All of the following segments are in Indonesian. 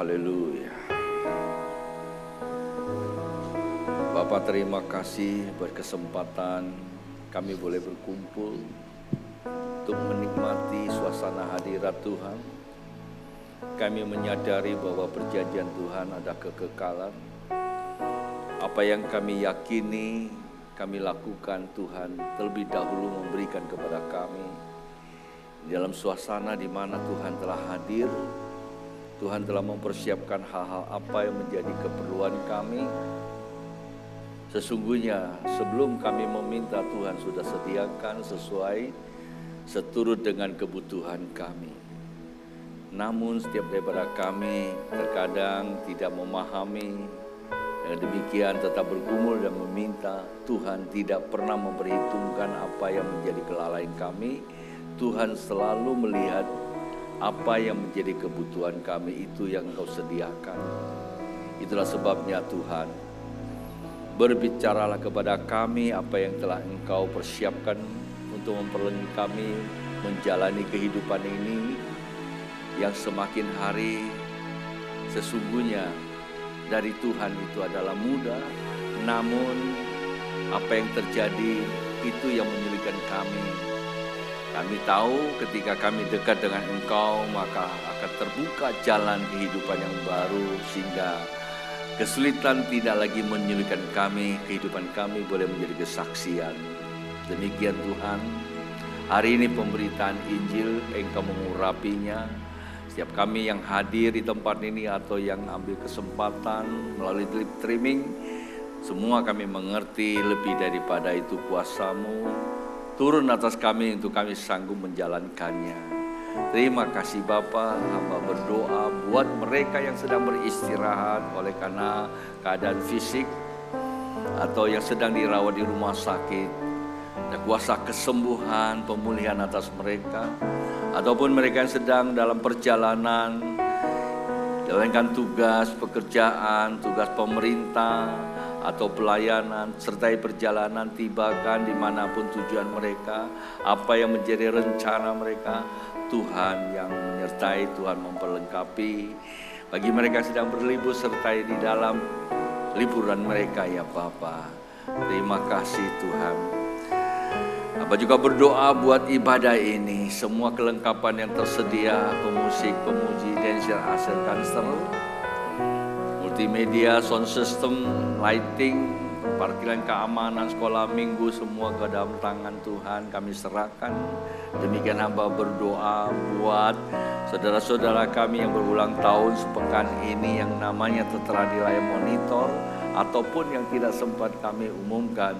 Haleluya. Bapak, terima kasih buat kesempatan kami boleh berkumpul untuk menikmati suasana hadirat Tuhan. Kami menyadari bahwa perjanjian Tuhan ada kekekalan. Apa yang kami yakini, kami lakukan, Tuhan terlebih dahulu memberikan kepada kami. Dalam suasana di mana Tuhan telah hadir, Tuhan telah mempersiapkan hal-hal apa yang menjadi keperluan kami. Sesungguhnya sebelum kami meminta, Tuhan sudah sediakan sesuai seturut dengan kebutuhan kami. Namun setiap daripada kami terkadang tidak memahami, dengan demikian tetap bergumul dan meminta. Tuhan tidak pernah memperhitungkan apa yang menjadi kelalaian kami. Tuhan selalu melihat apa yang menjadi kebutuhan kami, itu yang Engkau sediakan. Itulah sebabnya Tuhan, berbicaralah kepada kami apa yang telah Engkau persiapkan untuk memperlengkapi kami menjalani kehidupan ini yang semakin hari sesungguhnya dari Tuhan itu adalah mudah. Namun apa yang terjadi itu yang menyulitkan kami. Kami tahu ketika kami dekat dengan Engkau, maka akan terbuka jalan kehidupan yang baru, sehingga kesulitan tidak lagi menyulitkan kami, kehidupan kami boleh menjadi kesaksian. Demikian Tuhan, hari ini pemberitaan Injil Engkau mengurapinya. Setiap kami yang hadir di tempat ini atau yang ambil kesempatan melalui live streaming, semua kami mengerti lebih daripada itu kuasa-Mu turun atas kami untuk kami sanggup menjalankannya. Terima kasih Bapa, hamba berdoa buat mereka yang sedang beristirahat oleh karena keadaan fisik atau yang sedang dirawat di rumah sakit. Dan kuasa kesembuhan, pemulihan atas mereka. Ataupun mereka yang sedang dalam perjalanan, jalankan tugas, pekerjaan, tugas pemerintah, atau pelayanan, sertai perjalanan, tibakan dimanapun tujuan mereka, apa yang menjadi rencana mereka, Tuhan yang menyertai, Tuhan memperlengkapi. Bagi mereka yang sedang berlibur, sertai di dalam liburan mereka ya Bapa. Terima kasih Tuhan. Apa juga berdoa buat ibadah ini, semua kelengkapan yang tersedia, pemusik, pemuji, dancer, asal kanser, multimedia, sound system, lighting, parkiran keamanan, sekolah minggu, semua ke dalam tangan Tuhan kami serahkan. Demikian hamba berdoa buat saudara-saudara kami yang berulang tahun sepekan ini yang namanya tertera di layar monitor ataupun yang tidak sempat kami umumkan.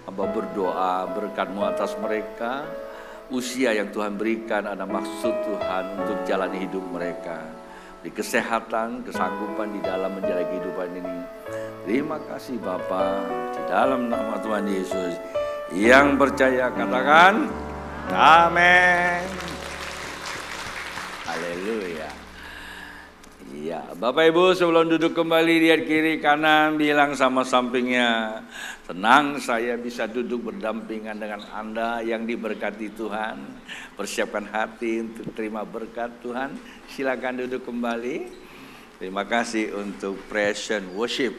Hamba berdoa berkat-Mu atas mereka, usia yang Tuhan berikan ada maksud Tuhan untuk jalan hidup mereka. Di kesehatan, kesanggupan di dalam menjalani kehidupan ini. Terima kasih Bapa, di dalam nama Tuhan Yesus. Yang percaya katakan, amin. Haleluya. Iya, Bapak Ibu sebelum duduk kembali lihat kiri kanan, bilang sama sampingnya, senang saya bisa duduk berdampingan dengan Anda yang diberkati Tuhan. Persiapkan hati untuk terima berkat Tuhan. Silakan duduk kembali. Terima kasih untuk praise and worship.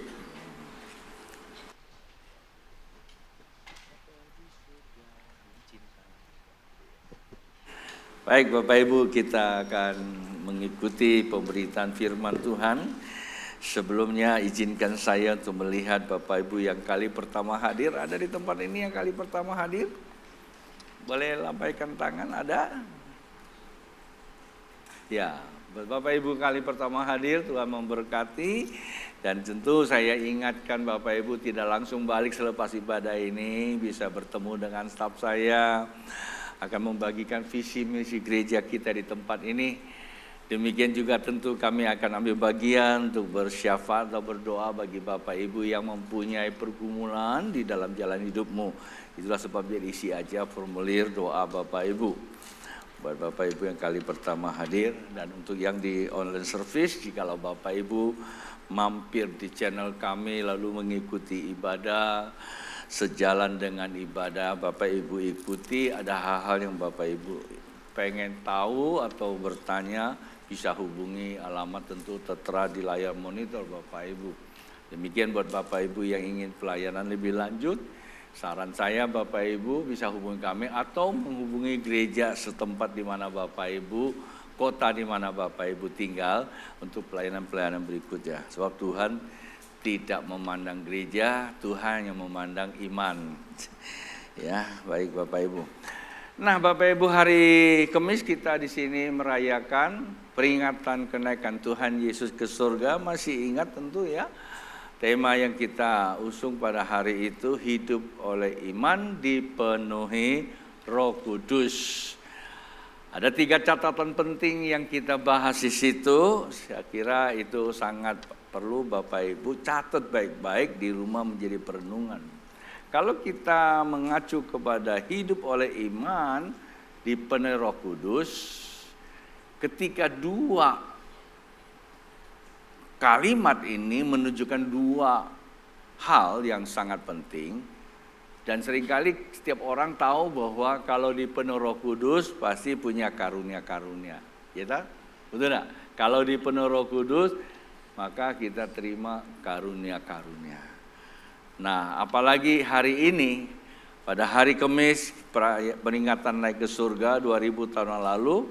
Baik Bapak Ibu, kita akan mengikuti pemberitaan firman Tuhan. Sebelumnya izinkan saya untuk melihat Bapak Ibu yang kali pertama hadir. Ada di tempat ini yang kali pertama hadir? Boleh lambaikan tangan, ada? Ya, Bapak Ibu kali pertama hadir, Tuhan memberkati. Dan tentu saya ingatkan Bapak Ibu tidak langsung balik selepas ibadah ini, bisa bertemu dengan staf saya, akan membagikan visi misi gereja kita di tempat ini. Demikian juga tentu kami akan ambil bagian untuk bersyafaat atau berdoa bagi Bapak Ibu yang mempunyai pergumulan di dalam jalan hidupmu. Itulah sebabnya diisi aja formulir doa Bapak Ibu. Buat Bapak Ibu yang kali pertama hadir, dan untuk yang di online service, jikalau Bapak Ibu mampir di channel kami lalu mengikuti ibadah, sejalan dengan ibadah Bapak Ibu ikuti, ada hal-hal yang Bapak Ibu pengen tahu atau bertanya, bisa hubungi, alamat tentu tertera di layar monitor Bapak Ibu. Demikian buat Bapak Ibu yang ingin pelayanan lebih lanjut, saran saya Bapak Ibu bisa hubungi kami atau menghubungi gereja setempat di mana Bapak Ibu, kota di mana Bapak Ibu tinggal untuk pelayanan-pelayanan berikutnya. Sebab Tuhan tidak memandang gereja, Tuhan yang memandang iman. Ya, baik Bapak Ibu. Nah, Bapak Ibu, hari Kamis kita di sini merayakan peringatan kenaikan Tuhan Yesus ke surga. Masih ingat tentu ya, tema yang kita usung pada hari itu, hidup oleh iman dipenuhi Roh Kudus. Ada 3 catatan penting yang kita bahas di situ. Saya kira itu sangat perlu Bapak Ibu catat baik-baik di rumah menjadi perenungan. Kalau kita mengacu kepada hidup oleh iman dipenuhi Roh Kudus, ketika 2 kalimat ini menunjukkan 2 hal yang sangat penting. Dan seringkali setiap orang tahu bahwa kalau dipenuhi Roh Kudus pasti punya karunia-karunia. Ya tak? Betul tak? Kalau dipenuhi Roh Kudus maka kita terima karunia-karunia. Nah, apalagi hari ini, pada hari Kamis, peringatan naik ke surga 2000 tahun lalu,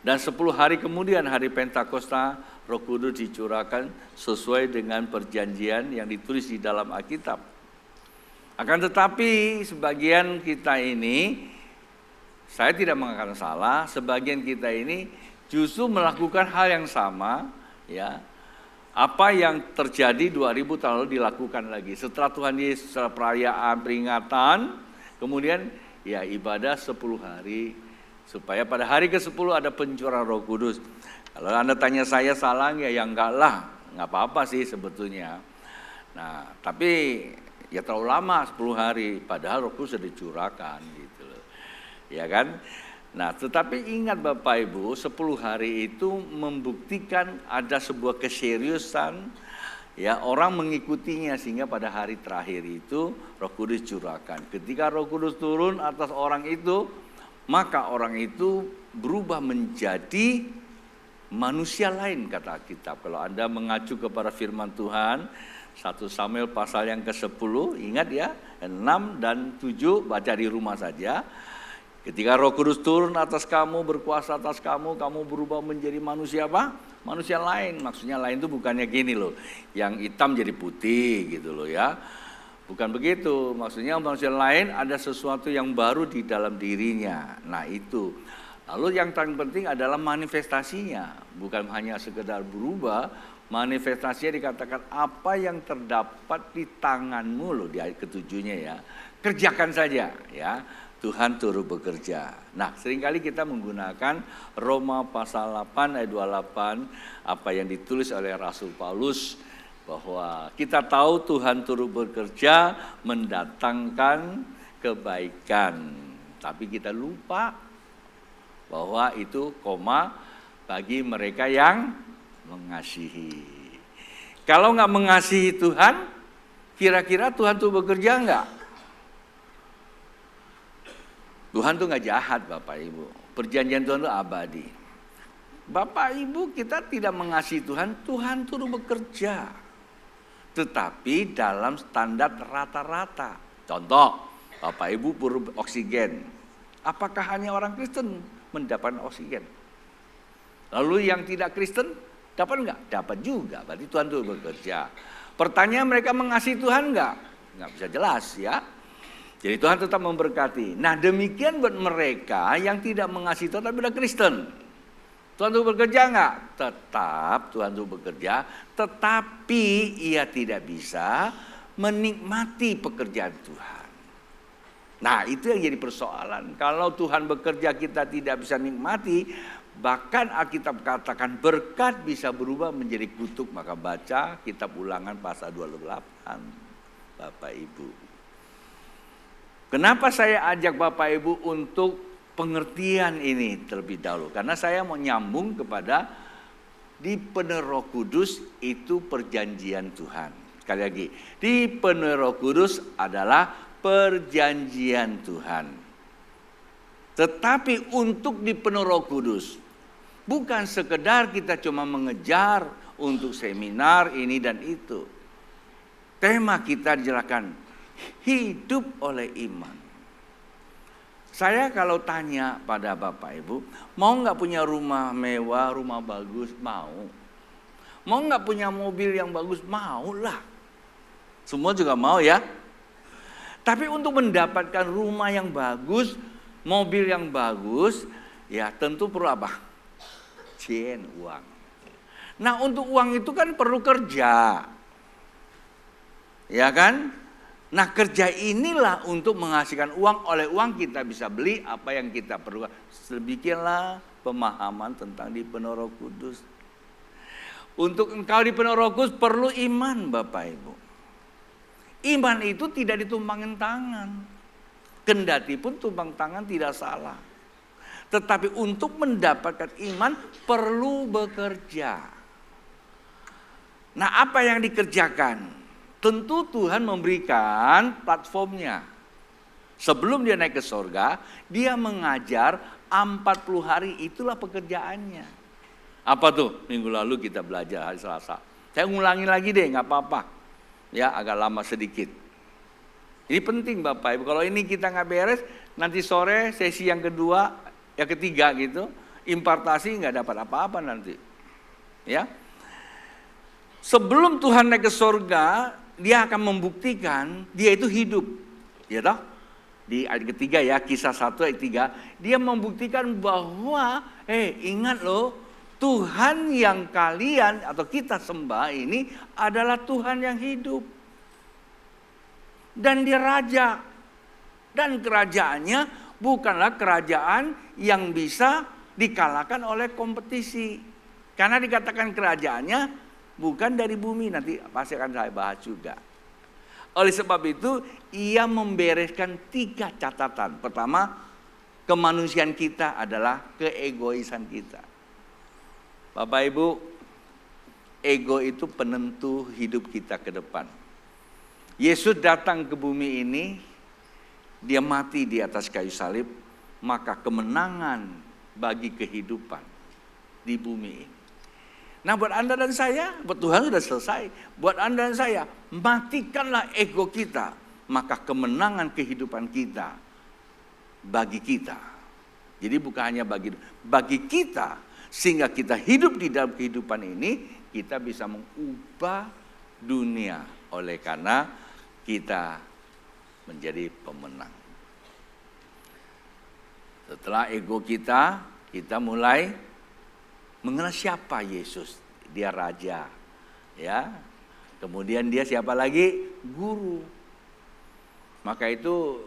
dan 10 hari kemudian hari Pentakosta, Roh Kudus dicurahkan sesuai dengan perjanjian yang ditulis di dalam Alkitab. Akan tetapi, sebagian kita ini, saya tidak mengatakan salah, sebagian kita ini justru melakukan hal yang sama, ya. Apa yang terjadi 2000 tahun lalu dilakukan lagi. Setelah Tuhan Yesus, setelah perayaan, peringatan, kemudian ya ibadah 10 hari. Supaya pada hari ke-10 ada pencurahan Roh Kudus. Kalau Anda tanya saya salah ya enggak lah. Enggak apa-apa sih sebetulnya. Nah, tapi ya terlalu lama 10 hari. Padahal Roh Kudus sudah dicurahkan gitu loh. Ya kan? Nah, tetapi ingat Bapak Ibu, 10 hari itu membuktikan ada sebuah keseriusan, ya orang mengikutinya sehingga pada hari terakhir itu Roh Kudus curahkan. Ketika Roh Kudus turun atas orang itu, maka orang itu berubah menjadi manusia lain kata Alkitab. Kalau Anda mengacu kepada firman Tuhan, 1 Samuel pasal yang ke-10, ingat ya, 6 dan 7 baca di rumah saja. Ketika Roh Kudus turun atas kamu, berkuasa atas kamu, kamu berubah menjadi manusia apa? Manusia lain. Maksudnya lain itu bukannya gini loh, yang hitam jadi putih gitu loh ya. Bukan begitu. Maksudnya manusia lain ada sesuatu yang baru di dalam dirinya. Nah itu. Lalu yang paling penting adalah manifestasinya. Bukan hanya sekedar berubah, manifestasinya dikatakan apa yang terdapat di tanganmu loh di ayat ke-7-nya ya. Kerjakan saja ya. Tuhan turut bekerja. Nah, seringkali kita menggunakan Roma pasal 8 ayat 28, apa yang ditulis oleh Rasul Paulus, bahwa kita tahu Tuhan turut bekerja mendatangkan kebaikan. Tapi kita lupa bahwa itu koma bagi mereka yang mengasihi. Kalau nggak mengasihi Tuhan, kira-kira Tuhan turut bekerja nggak? Tuhan tuh nggak jahat Bapak Ibu. Perjanjian Tuhan itu abadi. Bapak Ibu kita tidak mengasihi Tuhan, Tuhan turut bekerja. Tetapi dalam standar rata-rata. Contoh, Bapak Ibu perlu oksigen. Apakah hanya orang Kristen mendapatkan oksigen? Lalu yang tidak Kristen dapat nggak? Dapat juga, berarti Tuhan turut bekerja. Pertanyaan mereka mengasihi Tuhan nggak? Nggak bisa jelas ya. Jadi Tuhan tetap memberkati. Nah demikian buat mereka yang tidak mengasihi Tuhan tapi udah Kristen. Tuhan itu bekerja enggak? Tetap Tuhan itu bekerja. Tetapi ia tidak bisa menikmati pekerjaan Tuhan. Nah itu yang jadi persoalan. Kalau Tuhan bekerja kita tidak bisa nikmati. Bahkan Alkitab katakan berkat bisa berubah menjadi kutuk. Maka baca kitab Ulangan pasal 28. Bapak Ibu. Kenapa saya ajak Bapak Ibu untuk pengertian ini terlebih dahulu? Karena saya mau nyambung kepada dipenuhi Roh Kudus itu perjanjian Tuhan. Sekali lagi, dipenuhi Roh Kudus adalah perjanjian Tuhan. Tetapi untuk dipenuhi Roh Kudus, Bukan sekedar kita cuma mengejar untuk seminar ini dan itu. Tema kita dijelaskan, hidup oleh iman. Saya kalau tanya pada Bapak Ibu, mau nggak punya rumah mewah, rumah bagus? Mau. Mau nggak punya mobil yang bagus? Mau lah. Semua juga mau ya. Tapi untuk mendapatkan rumah yang bagus, mobil yang bagus, ya tentu perlu apa? Uang. Nah, untuk uang itu kan perlu kerja. Ya kan? Nah, kerja inilah untuk menghasilkan uang. Oleh uang kita bisa beli apa yang kita perlukan. Sedemikianlah pemahaman tentang dipenuhi Roh Kudus. Untuk engkau dipenuhi Roh Kudus perlu iman, Bapak Ibu. Iman itu tidak ditumpangin tangan. Kendati pun tumpang tangan tidak salah. Tetapi untuk mendapatkan iman perlu bekerja. Nah, apa yang dikerjakan? Tentu Tuhan memberikan platformnya. Sebelum dia naik ke surga, dia mengajar 40 hari, itulah pekerjaannya. Apa tuh? Minggu lalu kita belajar hari Selasa. Saya ngulangi lagi deh, gak apa-apa. Ya, agak lama sedikit. Ini penting Bapak Ibu. Kalau ini kita gak beres, nanti sore sesi yang kedua, yang ketiga gitu, impartasi gak dapat apa-apa nanti. Ya. Sebelum Tuhan naik ke surga, dia akan membuktikan dia itu hidup. Ya toh? Di ayat ketiga ya, Kisah 1 ayat 3, dia membuktikan bahwa ingat loh, Tuhan yang kalian atau kita sembah ini adalah Tuhan yang hidup. Dan dia raja. Dan kerajaannya bukanlah kerajaan yang bisa dikalahkan oleh kompetisi. Karena dikatakan kerajaannya bukan dari bumi, nanti pasti akan saya bahas juga. Oleh sebab itu, ia membereskan 3 catatan. Pertama, kemanusiaan kita adalah keegoisan kita. Bapak Ibu, ego itu penentu hidup kita ke depan. Yesus datang ke bumi ini, dia mati di atas kayu salib, maka kemenangan bagi kehidupan di bumi ini. Nah, buat Anda dan saya, buat Tuhan sudah selesai. Buat Anda dan saya, matikanlah ego kita, maka kemenangan kehidupan kita bagi kita. Jadi bukan hanya bagi kita, sehingga kita hidup di dalam kehidupan ini, kita bisa mengubah dunia oleh karena kita menjadi pemenang. Setelah ego kita mulai mengenal siapa Yesus. Dia raja, ya. Kemudian dia siapa lagi? Guru. Maka itu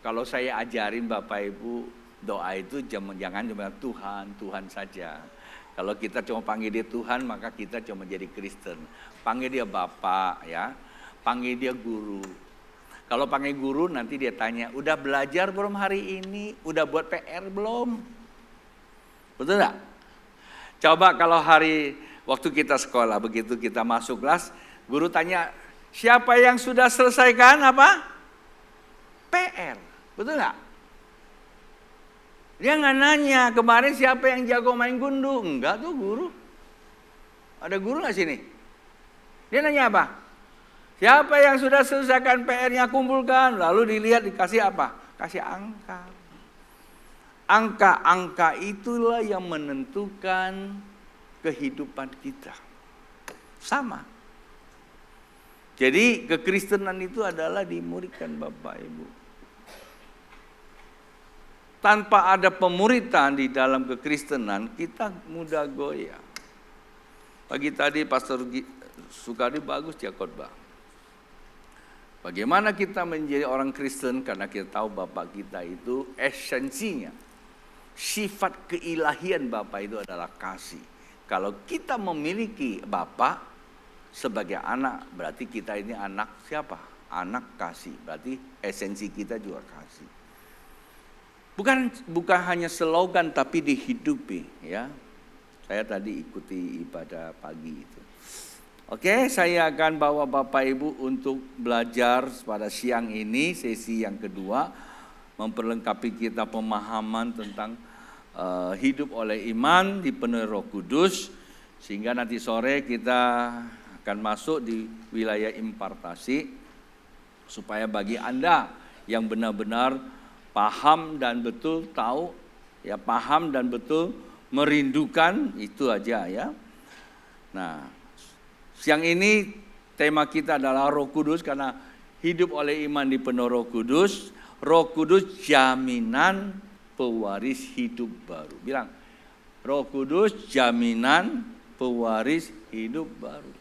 kalau saya ajarin Bapak Ibu, doa itu jangan cuma Tuhan, Tuhan saja. Kalau kita cuma panggil dia Tuhan, maka kita cuma jadi Kristen. Panggil dia Bapak, ya. Panggil dia guru. Kalau panggil guru nanti dia tanya, udah belajar belum hari ini? Udah buat PR belum? Betul enggak? Coba kalau waktu kita sekolah, begitu kita masuk kelas, guru tanya, siapa yang sudah selesaikan apa? PR. Betul enggak? Dia nggak nanya, kemarin siapa yang jago main gundu? Enggak tuh guru. Ada guru nggak sini? Dia nanya apa? Siapa yang sudah selesaikan PR-nya kumpulkan? Lalu dilihat dikasih apa? Kasih angka. Angka-angka itulah yang menentukan kehidupan kita. Sama. Jadi kekristenan itu adalah dimuridkan Bapak Ibu. Tanpa ada pemuritan di dalam kekristenan, kita mudah goyah. Pagi tadi Pastor Sukadi bagus dia khotbah. Bagaimana kita menjadi orang Kristen? Karena kita tahu Bapak kita itu esensinya. Sifat keilahian Bapak itu adalah kasih. Kalau kita memiliki Bapak sebagai anak, berarti kita ini anak siapa? Anak kasih. Berarti esensi kita juga kasih. Bukan hanya slogan tapi dihidupi, ya. Saya tadi ikuti ibadah pagi itu. Oke, saya akan bawa Bapak Ibu untuk belajar pada siang ini, sesi yang kedua, memperlengkapi kita pemahaman tentang hidup oleh iman, dipenuhi Roh Kudus, sehingga nanti sore kita akan masuk di wilayah impartasi, supaya bagi Anda yang benar-benar paham dan betul tahu, ya paham dan betul merindukan, itu aja ya. Nah, siang ini tema kita adalah Roh Kudus, karena hidup oleh iman dipenuhi Roh Kudus. Roh Kudus jaminan pewaris hidup baru. Bilang, Roh Kudus jaminan pewaris hidup baru.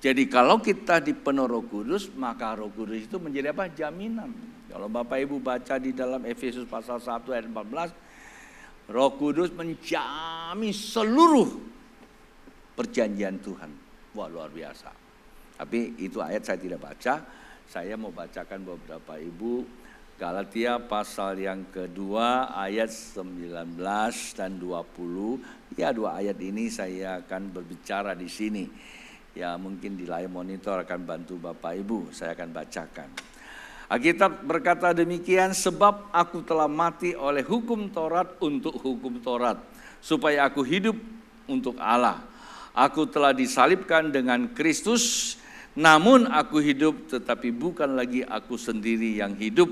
Jadi kalau kita dipenuhi Roh Kudus, maka Roh Kudus itu menjadi apa? Jaminan. Kalau Bapak Ibu baca di dalam Efesus pasal 1 ayat 14, Roh Kudus menjamin seluruh perjanjian Tuhan. Wah, luar biasa. Tapi itu ayat saya tidak baca. Saya mau bacakan beberapa Ibu. Galatia pasal yang kedua ayat 19 dan 20. Ya, dua ayat ini saya akan berbicara di sini. Ya, mungkin di layar monitor akan bantu Bapak Ibu. Saya akan bacakan. Alkitab berkata demikian, sebab aku telah mati oleh hukum Taurat untuk hukum Taurat, supaya aku hidup untuk Allah. Aku telah disalibkan dengan Kristus, namun aku hidup, tetapi bukan lagi aku sendiri yang hidup,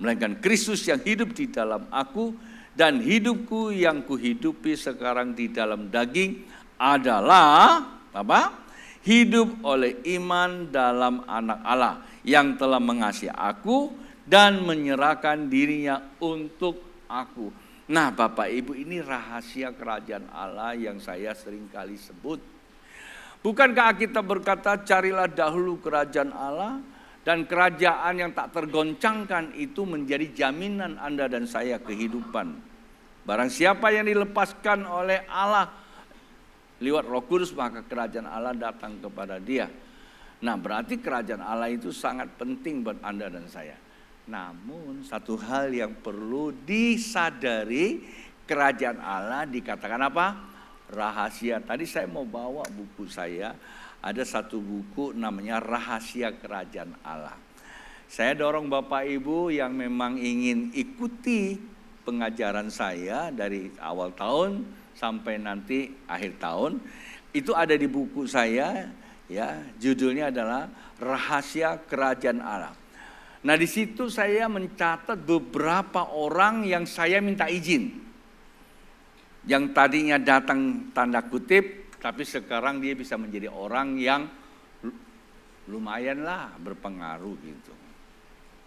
melainkan Kristus yang hidup di dalam aku. Dan hidupku yang kuhidupi sekarang di dalam daging adalah apa? Hidup oleh iman dalam Anak Allah yang telah mengasihi aku dan menyerahkan dirinya untuk aku. Nah, Bapak Ibu, ini rahasia kerajaan Allah yang saya sering kali sebut. Bukankah kita berkata, carilah dahulu kerajaan Allah, dan kerajaan yang tak tergoncangkan itu menjadi jaminan Anda dan saya kehidupan. Barang siapa yang dilepaskan oleh Allah lewat Roh Kudus, maka kerajaan Allah datang kepada dia. Nah, berarti kerajaan Allah itu sangat penting buat Anda dan saya. Namun satu hal yang perlu disadari, kerajaan Allah dikatakan apa? Rahasia. Tadi saya mau bawa buku saya, ada satu buku namanya Rahasia Kerajaan Allah. Saya dorong Bapak Ibu yang memang ingin ikuti pengajaran saya dari awal tahun sampai nanti akhir tahun, itu ada di buku saya, ya, judulnya adalah Rahasia Kerajaan Allah. Nah, di situ saya mencatat beberapa orang yang saya minta izin, yang tadinya datang tanda kutip, tapi sekarang dia bisa menjadi orang yang lumayan lah berpengaruh gitu.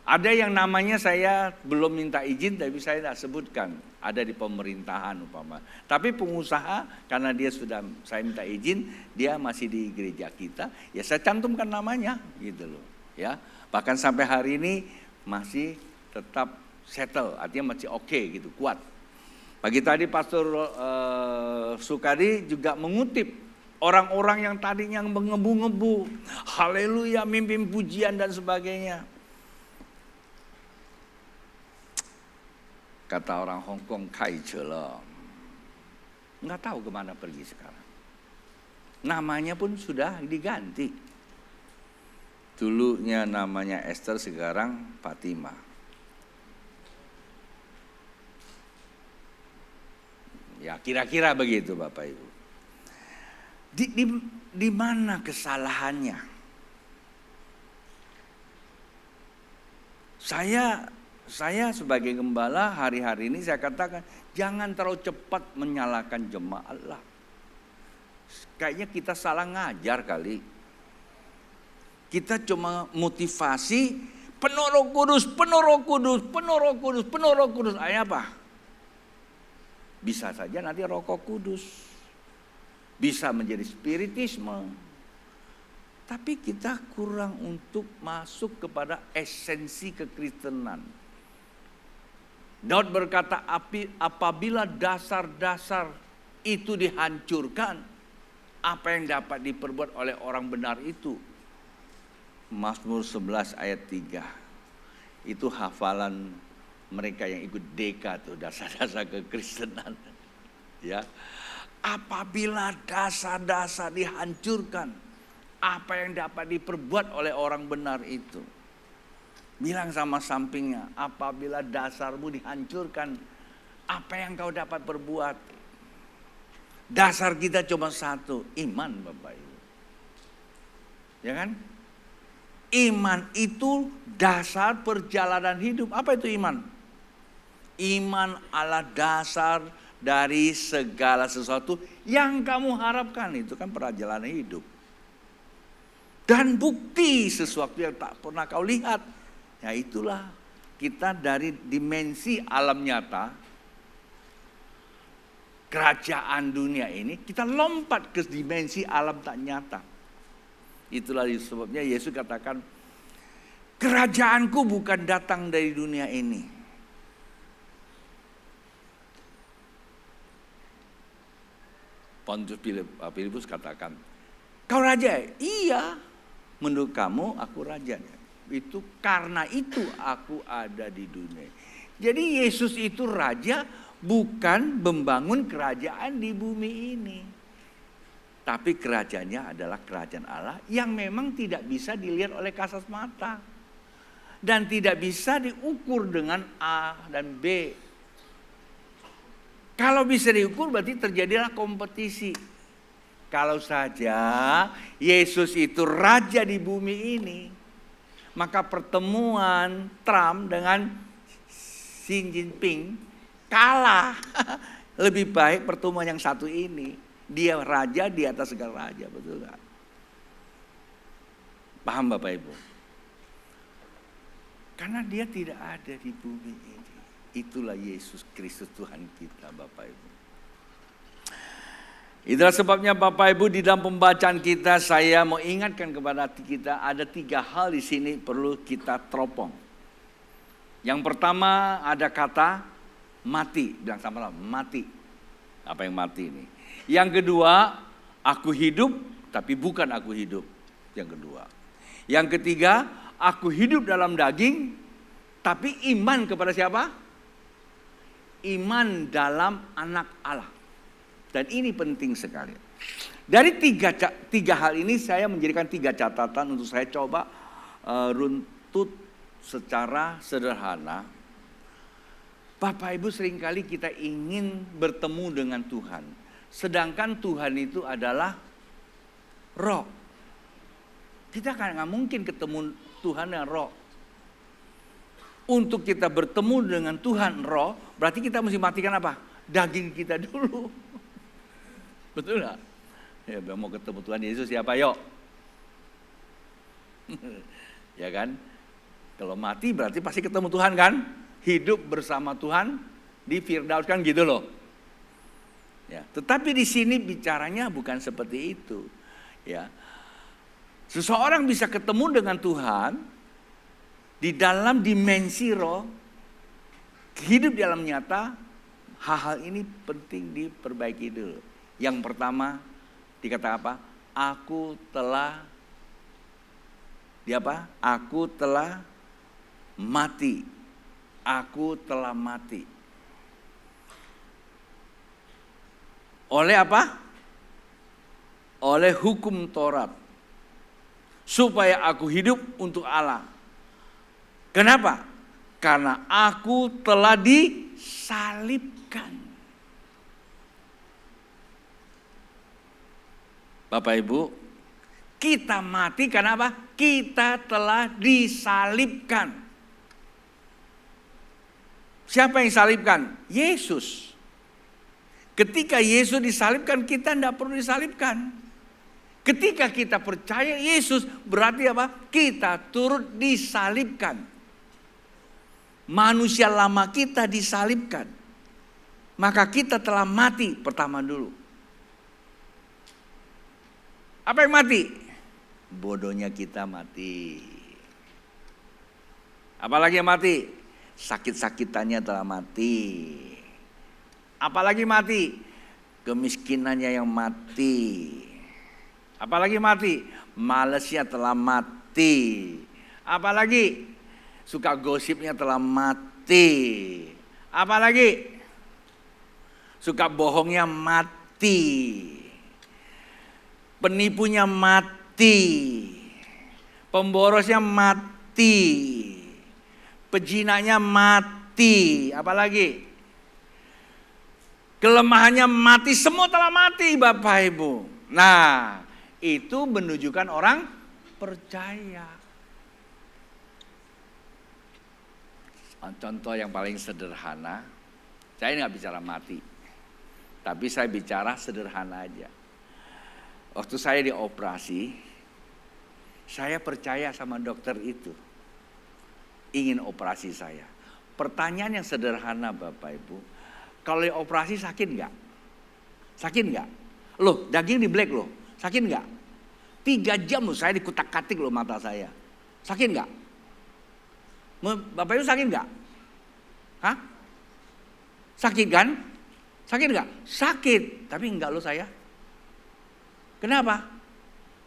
Ada yang namanya saya belum minta izin, tapi saya tidak sebutkan. Ada di pemerintahan umpama. Tapi pengusaha, karena dia sudah saya minta izin, dia masih di gereja kita, ya saya cantumkan namanya gitu loh. Ya, bahkan sampai hari ini masih tetap settle, artinya masih oke gitu, kuat. Pagi tadi Pastor Sukadi juga mengutip orang-orang yang tadinya mengebu-ngebu, haleluya, mimpin pujian dan sebagainya. Kata orang Hongkong, kai celo, nggak tahu kemana pergi sekarang. Namanya pun sudah diganti. Dulunya namanya Esther, sekarang Fatima. Ya, kira-kira begitu Bapak Ibu. Di mana kesalahannya? Saya sebagai gembala hari-hari ini saya katakan, jangan terlalu cepat menyalahkan jemaat Allah. Kayaknya kita salah ngajar kali. Kita cuma motivasi, penuh Roh Kudus, penuh Roh Kudus, penuh Roh Kudus, penuh Roh Kudus. Akhirnya apa? Bisa saja nanti Roh Kudus. Bisa menjadi spiritisme. Tapi kita kurang untuk masuk kepada esensi kekristenan. Daud berkata, apabila dasar-dasar itu dihancurkan, apa yang dapat diperbuat oleh orang benar itu? Mazmur 11 ayat 3. Itu hafalan mereka yang ikut DK tuh, dasar-dasar kekristenan. Ya. Apabila dasar-dasar dihancurkan, apa yang dapat diperbuat oleh orang benar itu? Bilang sama sampingnya, apabila dasarmu dihancurkan, Apa yang kau dapat berbuat? Dasar kita cuma satu, iman Bapak Ibu. Ya kan? Iman itu dasar perjalanan hidup. Apa itu iman? Iman adalah dasar dari segala sesuatu yang kamu harapkan. Itu kan perjalanan hidup. Dan bukti sesuatu yang tak pernah kau lihat. Ya itulah kita dari dimensi alam nyata, kerajaan dunia ini, kita lompat ke dimensi alam tak nyata. Itulah sebabnya Yesus katakan, kerajaanku bukan datang dari dunia ini. Pontius Pilipus katakan, kau raja? Iya, menurut kamu aku raja. Itu karena itu aku ada di dunia. Jadi Yesus itu raja, bukan membangun kerajaan di bumi ini. Tapi kerajaannya adalah kerajaan Allah yang memang tidak bisa dilihat oleh kasat mata. Dan tidak bisa diukur dengan A dan B. Kalau bisa diukur berarti terjadilah kompetisi. Kalau saja Yesus itu raja di bumi ini, maka pertemuan Trump dengan Xi Jinping kalah. Lebih baik pertemuan yang satu ini. Dia raja di atas segala raja, betul gak? Paham Bapak Ibu? Karena dia tidak ada di bumi ini. Itulah Yesus Kristus Tuhan kita Bapak Ibu. Itulah sebabnya Bapak Ibu di dalam pembacaan kita saya mau ingatkan kepada kita ada 3 hal di sini perlu kita teropong. Yang pertama ada kata mati. Bilang sama-sama mati. Apa yang mati ini? Yang kedua, aku hidup tapi bukan aku hidup. Yang kedua. Yang ketiga, aku hidup dalam daging tapi iman kepada siapa? Iman dalam anak Allah. Dan ini penting sekali. Dari tiga hal ini saya menjadikan 3 catatan untuk saya coba runtut secara sederhana. Bapak Ibu seringkali kita ingin bertemu dengan Tuhan. Sedangkan Tuhan itu adalah roh. Kita kan nggak mungkin ketemu Tuhan dengan roh. Untuk kita bertemu dengan Tuhan roh, berarti kita mesti matikan apa? Daging kita dulu. Betul nggak? Ya mau ketemu Tuhan Yesus siapa yuk? Ya kan? Kalau mati berarti pasti ketemu Tuhan kan? Hidup bersama Tuhan di Firdaus kan gitu loh. Ya, tetapi di sini bicaranya bukan seperti itu. Ya, seseorang bisa ketemu dengan Tuhan di dalam dimensi roh, hidup di alam nyata. Hal-hal ini penting diperbaiki dulu. Yang pertama dikata apa? Aku telah Aku telah mati. Aku telah mati. Oleh apa? Oleh hukum Taurat. Supaya aku hidup untuk Allah. Kenapa? Karena aku telah disalibkan. Bapak Ibu, kita mati karena apa? Kita telah disalibkan. Siapa yang salibkan? Yesus. Ketika Yesus disalibkan, kita tidak perlu disalibkan. Ketika kita percaya Yesus, berarti apa? Kita turut disalibkan. Manusia lama kita disalibkan. Maka kita telah mati pertama dulu. Apa yang mati? Bodohnya kita mati. Apalagi yang mati? Sakit-sakitannya telah mati. Apalagi mati? Kemiskinannya yang mati. Apalagi mati? Malesnya telah mati. Apalagi? Suka gosipnya telah mati. Apalagi? Suka bohongnya mati. Penipunya mati. Pemborosnya mati. Pejinaknya mati. Apalagi? Kelemahannya mati, semua telah mati Bapak Ibu. Nah, itu menunjukkan orang percaya. Contoh yang paling sederhana, saya nggak bicara mati, tapi saya bicara sederhana aja. Waktu saya dioperasi, saya percaya sama dokter itu, ingin operasi saya. Pertanyaan yang sederhana Bapak Ibu, kalau dioperasi sakit nggak? Sakit nggak? Loh, daging di black loh, sakit nggak? 3 jam loh saya dikutak-katik loh mata saya, sakit nggak? Bapak Ibu sakit nggak? Hah? Sakit kan? Sakit nggak? Sakit, tapi enggak loh saya. Kenapa?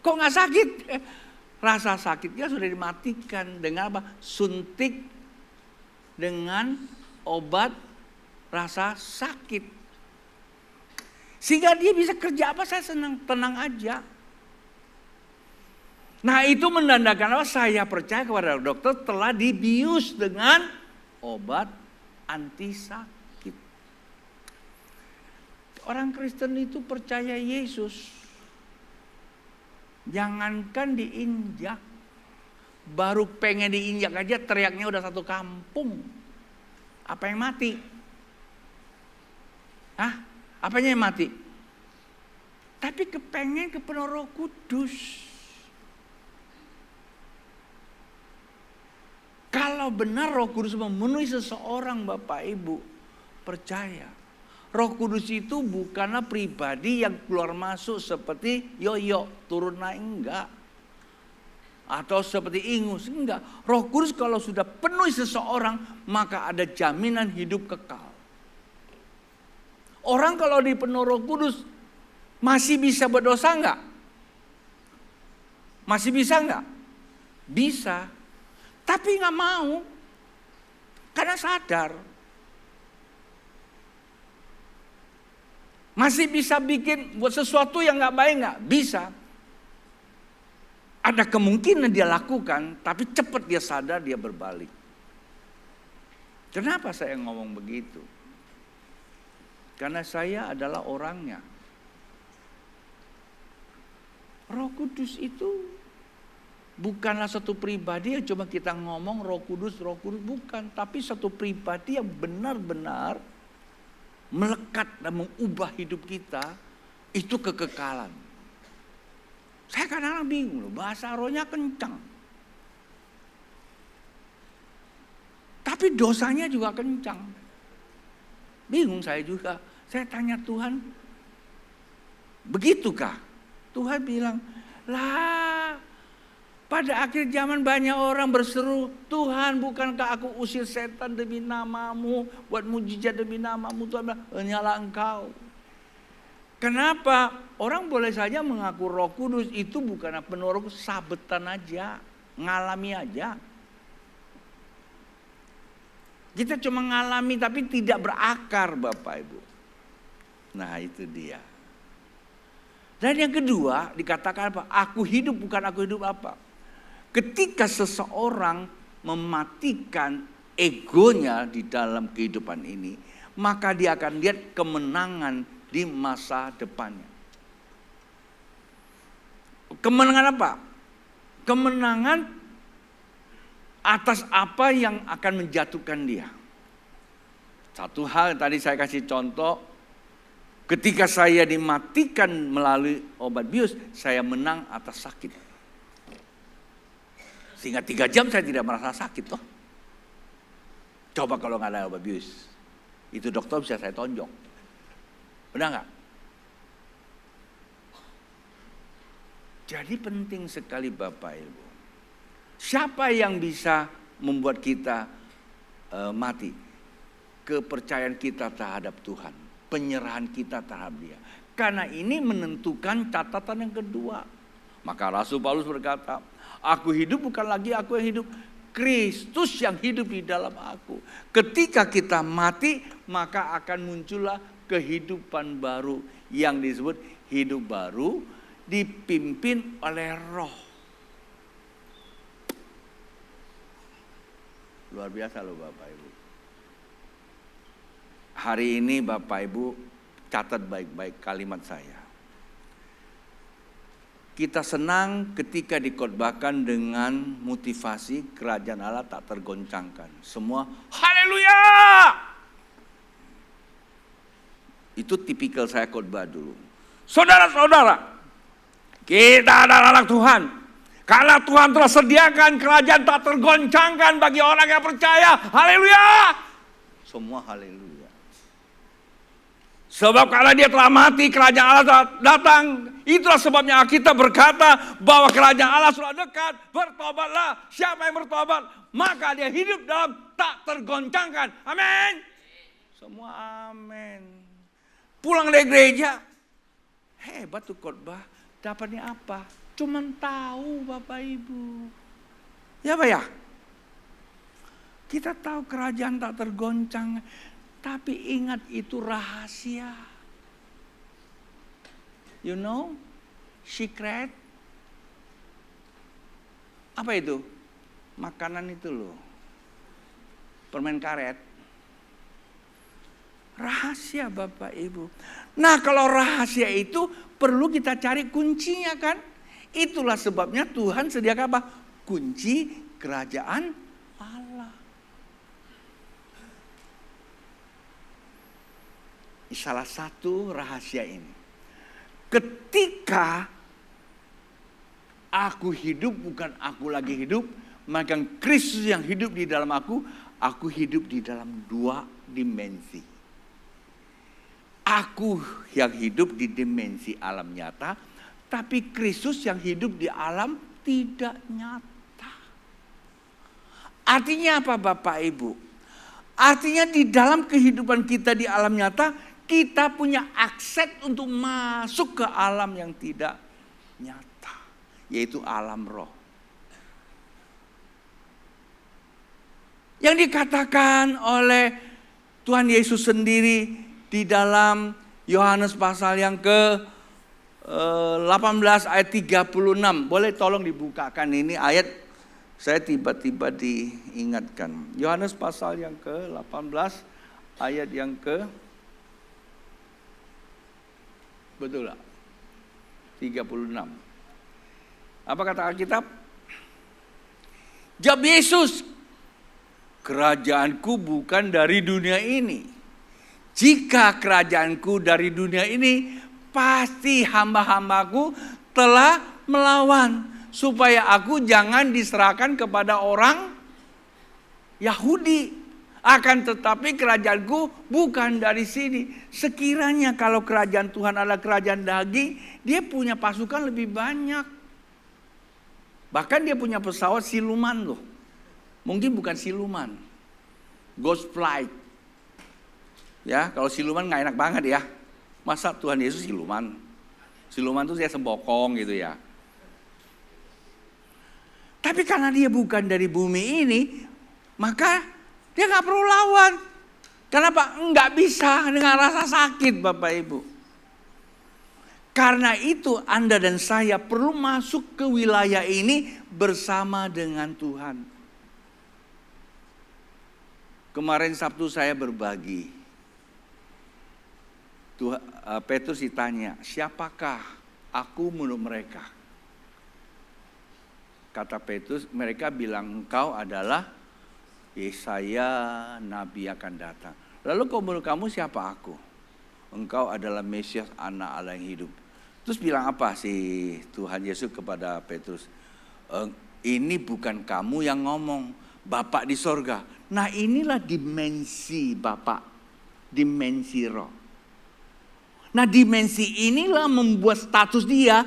Kok nggak sakit? Rasa sakitnya sudah dimatikan dengan apa? Suntik dengan obat rasa sakit. Sehingga dia bisa kerja apa, saya senang, tenang aja. Nah itu menandakan apa? Saya percaya kepada dokter telah dibius dengan obat anti sakit. Orang Kristen itu percaya Yesus. Jangankan diinjak, baru pengen diinjak aja teriaknya udah satu kampung. Apa yang mati? Hah? Apanya yang mati? Tapi kepengen kepenuh Roh Kudus. Kalau benar Roh Kudus memenuhi seseorang Bapak Ibu, percaya. Roh Kudus itu bukanlah pribadi yang keluar masuk seperti yoyo, turun naik, enggak. Atau seperti ingus, enggak. Roh Kudus kalau sudah penuhi seseorang, maka ada jaminan hidup kekal. Orang kalau dipenuhi Roh Kudus, masih bisa berdosa enggak? Masih bisa enggak? Bisa. Tapi nggak mau, karena sadar. Masih bisa bikin buat sesuatu yang nggak baik nggak? Bisa. Ada kemungkinan dia lakukan, tapi cepat dia sadar, dia berbalik. Kenapa saya ngomong begitu? Karena saya adalah orangnya. Roh Kudus itu bukanlah satu pribadi yang cuma kita ngomong Roh Kudus, bukan. Tapi satu pribadi yang benar-benar melekat dan mengubah hidup kita, itu kekekalan. Saya kadang-kadang bingung loh, bahasa rohnya kencang. Tapi dosanya juga kencang. Bingung saya juga. Saya tanya Tuhan, begitukah? Tuhan bilang, lah, pada akhir zaman banyak orang berseru, Tuhan bukankah aku usir setan demi namamu, buat mujizat demi namamu. Tuhan bilang, nyala engkau. Kenapa? Orang boleh saja mengaku Roh Kudus, itu bukan penuh Roh Kudus, sabetan aja, ngalami aja. Kita cuma ngalami tapi tidak berakar Bapak Ibu. Nah itu dia. Dan yang kedua dikatakan apa? Aku hidup bukan aku hidup apa? Ketika seseorang mematikan egonya di dalam kehidupan ini, maka dia akan lihat kemenangan di masa depannya. Kemenangan apa? Kemenangan atas apa yang akan menjatuhkan dia. Satu hal yang tadi saya kasih contoh, ketika saya dimatikan melalui obat bius, saya menang atas sakit. Sehingga 3 jam saya tidak merasa sakit toh. Coba kalau nggak ada obat bius, itu dokter bisa saya tonjok. Benar nggak? Jadi penting sekali Bapak Ibu. Siapa yang bisa membuat kita mati? Kepercayaan kita terhadap Tuhan, penyerahan kita terhadap Dia. Karena ini menentukan catatan yang kedua. Maka Rasul Paulus berkata, aku hidup bukan lagi aku yang hidup, Kristus yang hidup di dalam aku. Ketika kita mati, maka akan muncullah kehidupan baru yang disebut hidup baru, dipimpin oleh Roh. Luar biasa loh Bapak Ibu. Hari ini Bapak Ibu, Catat baik-baik kalimat saya. Kita senang ketika dikhotbahkan dengan motivasi kerajaan Allah tak tergoncangkan. Semua haleluya. Itu tipikal saya khotbah dulu. Saudara-saudara, kita adalah anak Tuhan. Karena Tuhan telah sediakan kerajaan tak tergoncangkan bagi orang yang percaya. Haleluya. Semua haleluya. Sebab karena dia telah mati, kerajaan Allah telah datang. Itulah sebabnya kita berkata bahwa kerajaan Allah sudah dekat. Bertobatlah. Siapa yang bertobat, maka dia hidup dalam tak tergoncangkan. Amin. Semua amin. Pulang dari gereja, hebat tuh khotbah. Dapatnya apa? Cuman tahu Bapak Ibu. Ya Pak ya? Kita tahu kerajaan tak tergoncang. Tapi ingat itu rahasia. You know? Secret. Apa itu? Makanan itu loh. Permen karet. Rahasia Bapak Ibu. Nah kalau rahasia itu perlu kita cari kuncinya kan. Itulah sebabnya Tuhan sediakan apa? Kunci kerajaan Allah. Salah satu rahasia ini. Ketika aku hidup bukan aku lagi hidup. Maka Kristus yang hidup di dalam aku hidup di dalam dua dimensi. Aku yang hidup di dimensi alam nyata, tapi Kristus yang hidup di alam tidak nyata. Artinya apa Bapak Ibu? Artinya di dalam kehidupan kita di alam nyata, kita punya akses untuk masuk ke alam yang tidak nyata, yaitu alam roh. Yang dikatakan oleh Tuhan Yesus sendiri di dalam Yohanes pasal yang ke-18 ayat 36. Boleh tolong dibukakan ini ayat, saya tiba-tiba diingatkan. Yohanes pasal yang ke-18 ayat yang betul lah, 36. Apa kata Alkitab? Jawab Yesus, kerajaanku bukan dari dunia ini. Jika kerajaanku dari dunia ini, pasti hamba-hambaku telah melawan. Supaya aku jangan diserahkan kepada orang Yahudi. Akan tetapi kerajaanku bukan dari sini. Sekiranya kalau kerajaan Tuhan adalah kerajaan daging, dia punya pasukan lebih banyak. Bahkan dia punya pesawat siluman loh. Mungkin bukan siluman, ghost flight. Ya, kalau siluman nggak enak banget ya. Masa Tuhan Yesus siluman? Siluman itu dia sembokong gitu ya. Tapi karena dia bukan dari bumi ini, maka dia nggak perlu lawan. Kenapa? Nggak bisa dengan rasa sakit Bapak Ibu. Karena itu Anda dan saya perlu masuk ke wilayah ini bersama dengan Tuhan. Kemarin Sabtu saya berbagi. Petrus ditanya, siapakah aku menurut mereka? Kata Petrus, mereka bilang engkau adalah Yesaya, nabi akan datang. Lalu kau menurut kamu siapa aku? Engkau adalah Mesias, anak Allah yang hidup. Terus bilang apa sih Tuhan Yesus kepada Petrus? Ini bukan kamu yang ngomong, Bapak di sorga. Nah inilah dimensi Bapak, dimensi roh. Nah dimensi inilah membuat status dia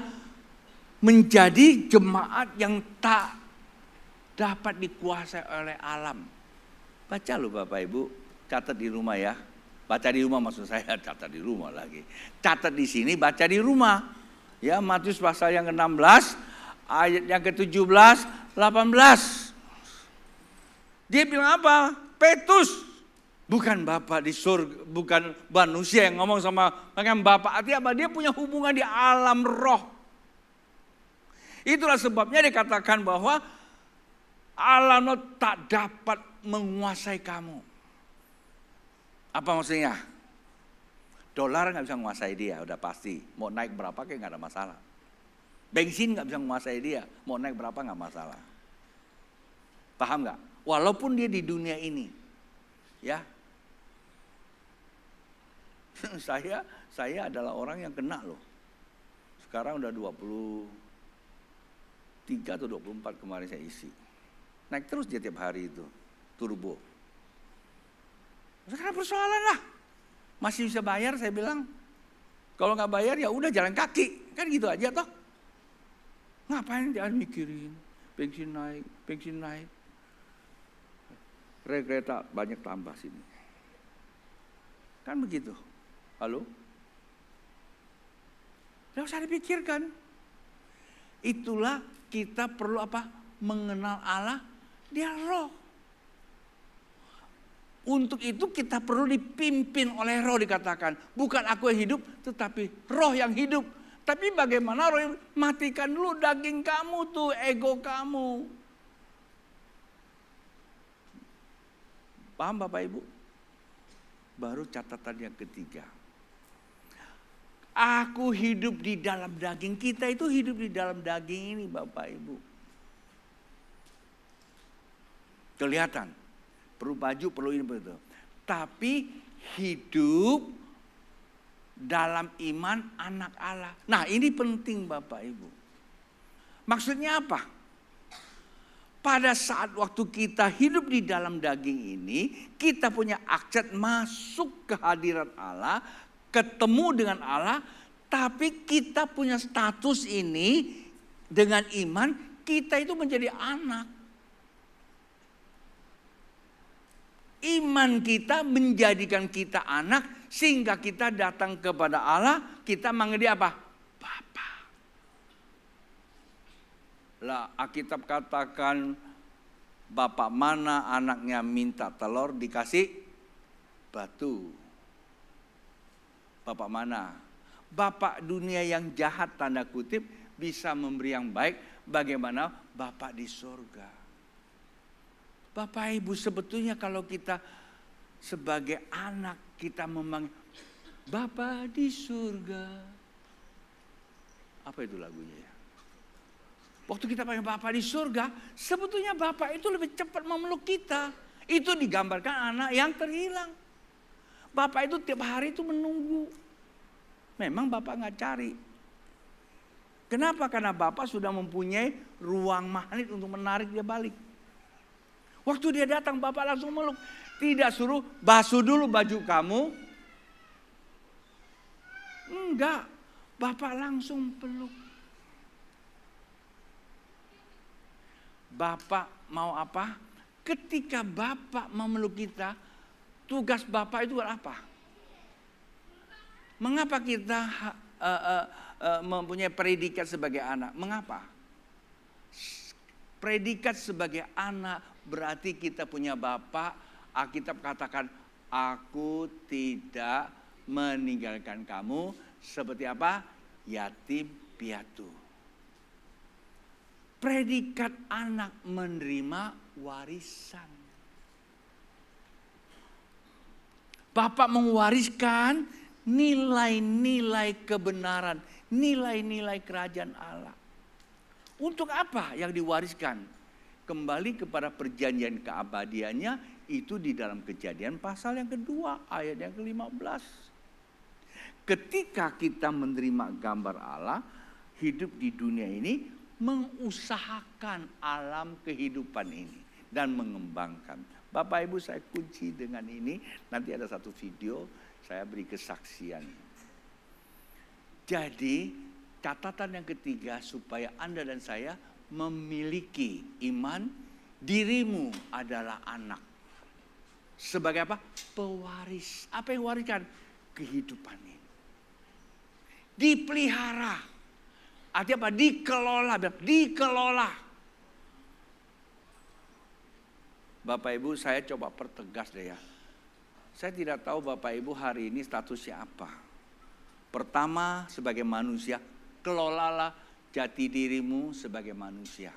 menjadi jemaat yang tak dapat dikuasai oleh alam. Baca loh Bapak Ibu, catat di rumah ya. Baca di rumah maksud saya, catat di rumah lagi. Catat di sini, baca di rumah. Ya, Matius pasal yang ke-16, ayat yang ke-17, 18. Dia bilang apa? Petrus, bukan Bapak di surga, bukan manusia yang ngomong sama dengan Bapak. Artinya apa? Dia punya hubungan di alam roh. Itulah sebabnya dikatakan bahwa alam roh tak dapat menguasai kamu. Apa maksudnya? Dolar nggak bisa menguasai dia, udah pasti. Mau naik berapa kayak nggak ada masalah. Bensin nggak bisa menguasai dia, mau naik berapa nggak masalah. Paham nggak? Walaupun dia di dunia ini, ya. Saya adalah orang yang kena loh. Sekarang udah 23 atau 24 kemarin saya isi. Naik terus dia tiap hari itu, turbo. Sekarang persoalan lah. Masih bisa bayar, saya bilang. Kalau nggak bayar ya udah jalan kaki, kan gitu aja toh. Ngapain jangan mikirin, bensin naik. Kereta banyak tambah sini. Kan begitu. Halo? Nggak usah dipikirkan. Itulah kita perlu apa? Mengenal Allah, dia roh. Untuk itu kita perlu dipimpin oleh roh dikatakan. Bukan aku yang hidup, tetapi roh yang hidup. Tapi bagaimana roh yang matikan dulu daging kamu tuh, ego kamu. Paham Bapak Ibu? Baru catatan yang ketiga. Aku hidup di dalam daging. Kita itu hidup di dalam daging ini Bapak Ibu. Kelihatan. Perlu baju, perlu ini, perlu itu. Tapi hidup dalam iman anak Allah. Nah ini penting Bapak Ibu. Maksudnya apa? Pada saat waktu kita hidup di dalam daging ini, kita punya akses masuk ke hadirat Allah, ketemu dengan Allah, tapi kita punya status ini dengan iman, kita itu menjadi anak. Iman kita menjadikan kita anak, sehingga kita datang kepada Allah, kita manggil dia apa? Bapa. Lah Alkitab katakan, bapak mana anaknya minta telur dikasih batu. Bapak mana? Bapak dunia yang jahat tanda kutip bisa memberi yang baik. Bagaimana Bapak di surga? Bapak Ibu sebetulnya kalau kita sebagai anak kita memanggil Bapa di surga. Apa itu lagunya ya? Waktu kita panggil Bapa di surga, sebetulnya Bapak itu lebih cepat memeluk kita. Itu digambarkan anak yang terhilang. Bapak itu tiap hari itu menunggu. Memang Bapak nggak cari. Kenapa? Karena Bapak sudah mempunyai ruang magnet untuk menarik dia balik. Waktu dia datang Bapak langsung meluk. Tidak suruh basuh dulu baju kamu. Enggak. Bapak langsung peluk. Bapak mau apa? Ketika Bapak memeluk kita, tugas Bapak itu apa? Mengapa kita mempunyai predikat sebagai anak? Mengapa? Predikat sebagai anak berarti kita punya Bapak. Alkitab katakan, aku tidak meninggalkan kamu seperti apa? Yatim piatu. Predikat anak menerima warisan. Bapak mewariskan nilai-nilai kebenaran, nilai-nilai kerajaan Allah. Untuk apa yang diwariskan? Kembali kepada perjanjian keabadiannya, itu di dalam Kejadian pasal yang kedua, ayat yang ke-15. Ketika kita menerima gambar Allah, hidup di dunia ini, mengusahakan alam kehidupan ini dan mengembangkan. Bapak Ibu saya kunci dengan ini, nanti ada satu video saya beri kesaksian. Jadi catatan yang ketiga supaya Anda dan saya memiliki iman, dirimu adalah anak. Sebagai apa? Pewaris. Apa yang wariskan? Kehidupan ini. Dipelihara. Artinya apa? Dikelola. Dikelola. Bapak Ibu saya coba pertegas deh ya. Saya tidak tahu Bapak Ibu hari ini statusnya apa. Pertama sebagai manusia, kelolalah jati dirimu sebagai manusia.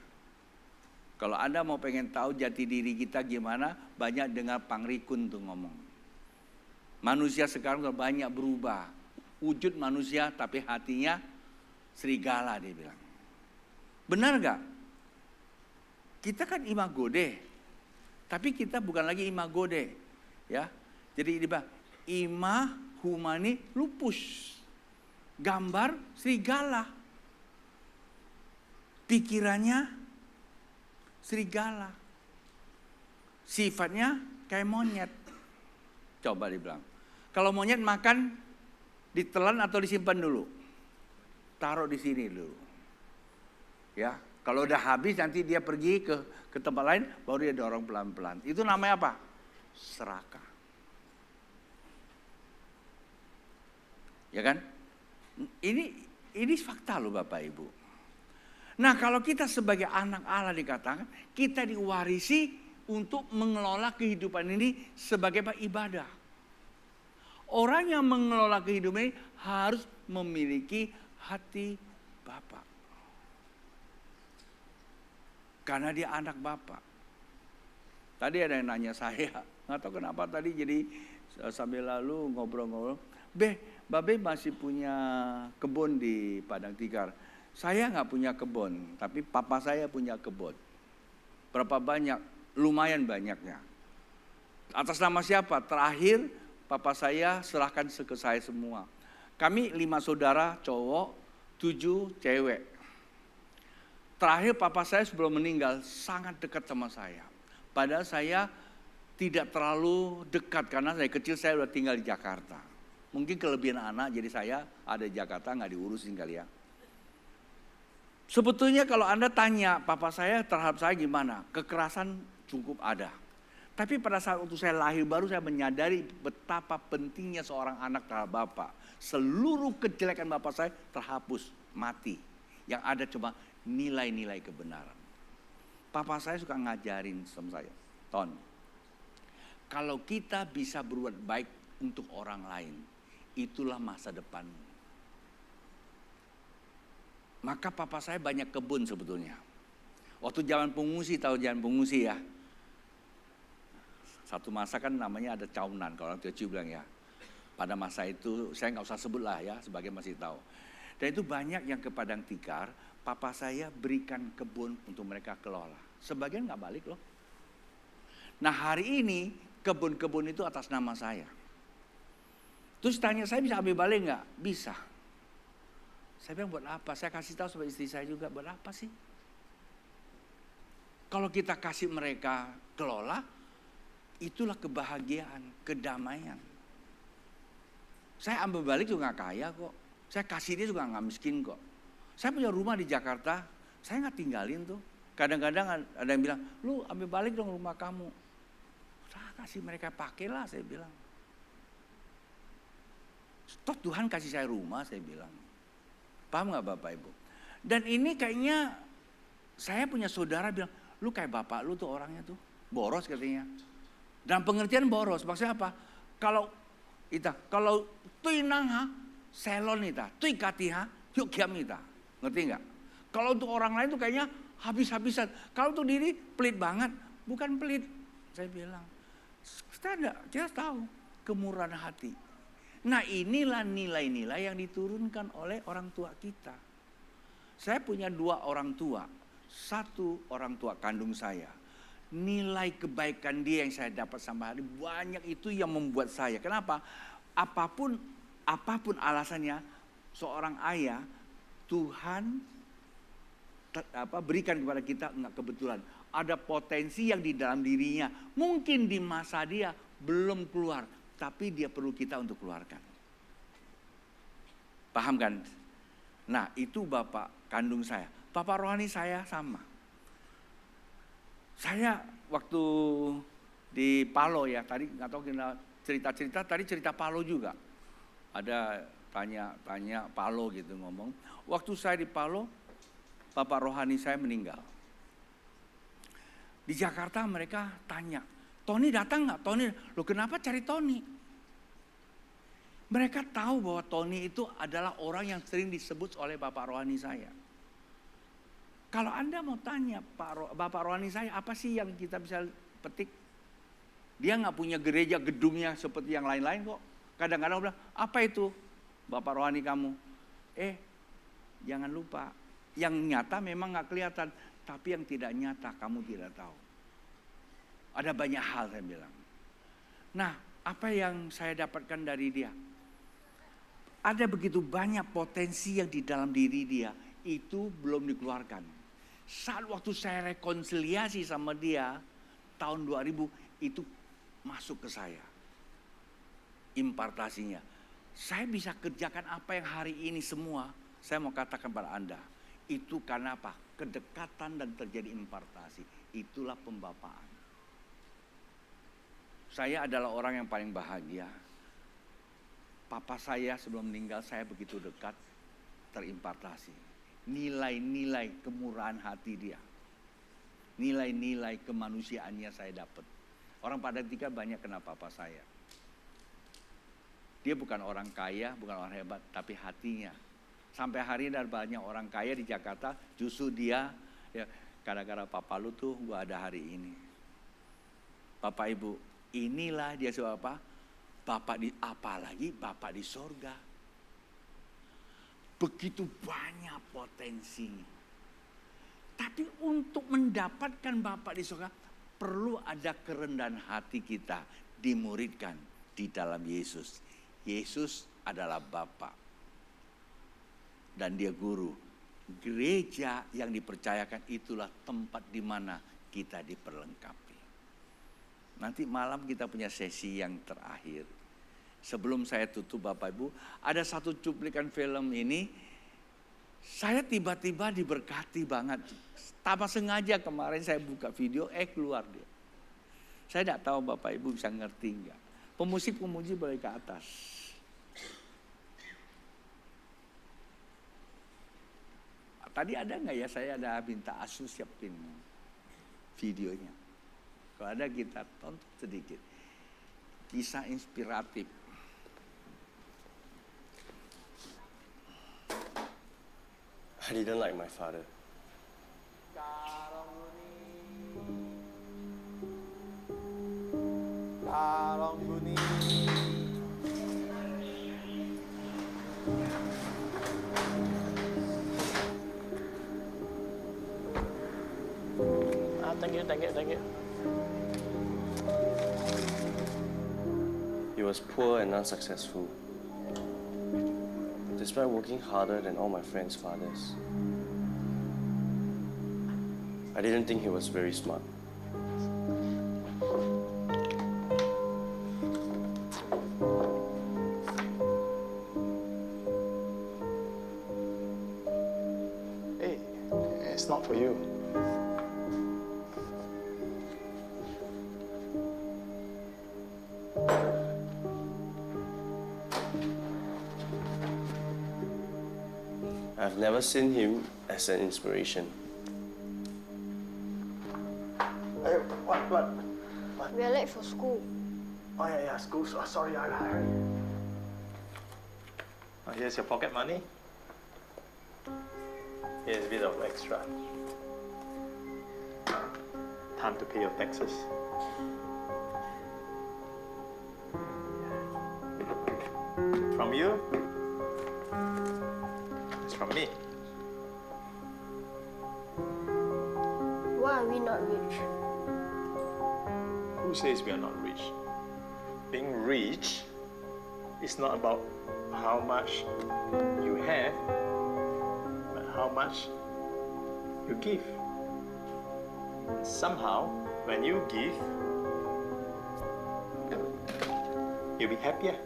Kalau Anda mau pengen tahu jati diri kita gimana, banyak dengar Pangrikun tuh ngomong. Manusia sekarang sudah banyak berubah. Wujud manusia tapi hatinya serigala, dia bilang. Benar gak? Kita kan imago Dei, tapi kita bukan lagi imago Dei, ya. Jadi dia ima humani lupus, gambar serigala, pikirannya serigala, sifatnya kayak monyet. Coba dibilang, kalau monyet makan ditelan atau disimpan dulu, taruh di sini dulu, ya. Kalau udah habis nanti dia pergi ke tempat lain, baru dia dorong pelan-pelan. Itu namanya apa? Serakah. Ya kan? Ini fakta loh Bapak Ibu. Nah, kalau kita sebagai anak Allah dikatakan, kita diwarisi untuk mengelola kehidupan ini sebagai ibadah. Orang yang mengelola kehidupan ini harus memiliki hati Bapa. Karena dia anak Bapak. Tadi ada yang nanya saya, nggak tahu kenapa tadi jadi sambil lalu ngobrol-ngobrol. Babe masih punya kebun di Padang Tikar. Saya nggak punya kebun, tapi papa saya punya kebun. Berapa banyak? Lumayan banyaknya. Atas nama siapa? Terakhir papa saya serahkan ke saya semua. Kami 5 saudara cowok, 7 cewek. Terakhir papa saya sebelum meninggal sangat dekat sama saya. Padahal saya tidak terlalu dekat karena dari kecil saya udah tinggal di Jakarta. Mungkin kelebihan anak jadi saya ada di Jakarta nggak diurusin kali ya. Sebetulnya kalau Anda tanya papa saya terhadap saya gimana, kekerasan cukup ada. Tapi pada saat waktu saya lahir baru saya menyadari betapa pentingnya seorang anak terhadap bapak. Seluruh kejelekan bapak saya terhapus, mati. Yang ada cuma nilai-nilai kebenaran. Papa saya suka ngajarin sama saya, Ton, kalau kita bisa berbuat baik untuk orang lain, itulah masa depanmu. Maka papa saya banyak kebun sebetulnya. Waktu zaman pengungsi, tahu zaman pengungsi ya. Satu masa kan namanya ada caunan, kalau orang Teochew bilang ya. Pada masa itu, saya nggak usah sebut lah ya, sebagai masih tahu. Dan itu banyak yang ke Padang Tikar, papa saya berikan kebun untuk mereka kelola. Sebagian nggak balik loh. Nah hari ini kebun-kebun itu atas nama saya. Terus tanya saya bisa ambil balik nggak? Bisa. Saya bilang buat apa? Saya kasih tahu sama istri saya juga, buat apa sih? Kalau kita kasih mereka kelola, itulah kebahagiaan, kedamaian. Saya ambil balik juga nggak kaya kok. Saya kasih dia juga nggak miskin kok. Saya punya rumah di Jakarta, saya nggak tinggalin tuh. Kadang-kadang ada yang bilang, lu ambil balik dong rumah kamu. Saya kasih mereka pakailah, saya bilang. Toh Tuhan kasih saya rumah, saya bilang. Paham nggak Bapak Ibu? Dan ini kayaknya saya punya saudara bilang, lu kayak bapak lu tuh orangnya tuh boros katanya. Dan pengertian boros maksudnya apa? Kalau tuinang ha, selon ita, tui katiha, yuk kiam ita. Ngerti nggak? Kalau untuk orang lain tuh kayaknya habis-habisan. Kalau untuk diri pelit banget, bukan pelit. Saya bilang, kita tahu kemurahan hati. Nah inilah nilai-nilai yang diturunkan oleh orang tua kita. Saya punya 2 orang tua. Satu orang tua kandung saya. Nilai kebaikan dia yang saya dapat sama hari banyak itu yang membuat saya. Kenapa? Apapun alasannya, seorang ayah Tuhan berikan kepada kita enggak kebetulan. Ada potensi yang di dalam dirinya. Mungkin di masa dia belum keluar. Tapi dia perlu kita untuk keluarkan. Paham kan? Nah itu bapak kandung saya. Bapak rohani saya sama. Saya waktu di Palo ya. Tadi nggak tahu cerita-cerita. Tadi cerita Palo juga. Ada tanya Palo gitu ngomong. Waktu saya di Palo, bapak rohani saya meninggal. Di Jakarta mereka tanya, Tony datang nggak? Tony, lo kenapa cari Tony? Mereka tahu bahwa Tony itu adalah orang yang sering disebut oleh bapak rohani saya. Kalau Anda mau tanya bapak rohani saya, apa sih yang kita bisa petik? Dia nggak punya gereja gedungnya seperti yang lain-lain kok. Kadang-kadang bilang, apa itu Bapak rohani kamu? Jangan lupa, yang nyata memang gak kelihatan, tapi yang tidak nyata kamu tidak tahu. Ada banyak hal saya bilang. Nah, apa yang saya dapatkan dari dia? Ada begitu banyak potensi yang di dalam diri dia, itu belum dikeluarkan. Saat waktu saya rekonsiliasi sama dia, tahun 2000, itu masuk ke saya. Impartasinya. Saya bisa kerjakan apa yang hari ini semua, saya mau katakan pada Anda. Itu karena apa? Kedekatan dan terjadi impartasi. Itulah pembapaan. Saya adalah orang yang paling bahagia. Papa saya sebelum meninggal, saya begitu dekat, terimpartasi. Nilai-nilai kemurahan hati dia. Nilai-nilai kemanusiaannya saya dapat. Orang pada ketika banyak kenal papa saya. Dia bukan orang kaya, bukan orang hebat, tapi hatinya. Sampai hari ini ada banyak orang kaya di Jakarta, justru dia, ya, gara-gara papa lu tuh gua ada hari ini. Bapak Ibu, inilah dia sebab apa? Apalagi Bapak di sorga. Begitu banyak potensinya. Tapi untuk mendapatkan Bapak di sorga, perlu ada kerendahan hati kita dimuridkan di dalam Yesus. Yesus adalah Bapa dan dia guru. Gereja yang dipercayakan itulah tempat di mana kita diperlengkapi. Nanti malam kita punya sesi yang terakhir. Sebelum saya tutup Bapak Ibu, ada satu cuplikan film ini. Saya tiba-tiba diberkati banget. Tanpa sengaja kemarin saya buka video, keluar dia. Saya tidak tahu Bapak Ibu bisa ngerti enggak. Pemusik-pemuji boleh ke atas. Tadi ada nggak ya, saya ada minta Asus siapin videonya. Kalau ada kita tonton sedikit. Kisah inspiratif. I didn't like my father. Thank you. He was poor and unsuccessful, despite working harder than all my friends' fathers. I didn't think he was very smart. Hey, it's not for you. I've never seen him as an inspiration. Hey, what? We're late for school. Oh yeah, school. Sorry, here's your pocket money. Here's a bit of extra. Time to pay your taxes. From you? It's from me. Why are we not rich? Who says we are not rich? Being rich is not about how much you have, but how much you give. Somehow, when you give, you'll be happier.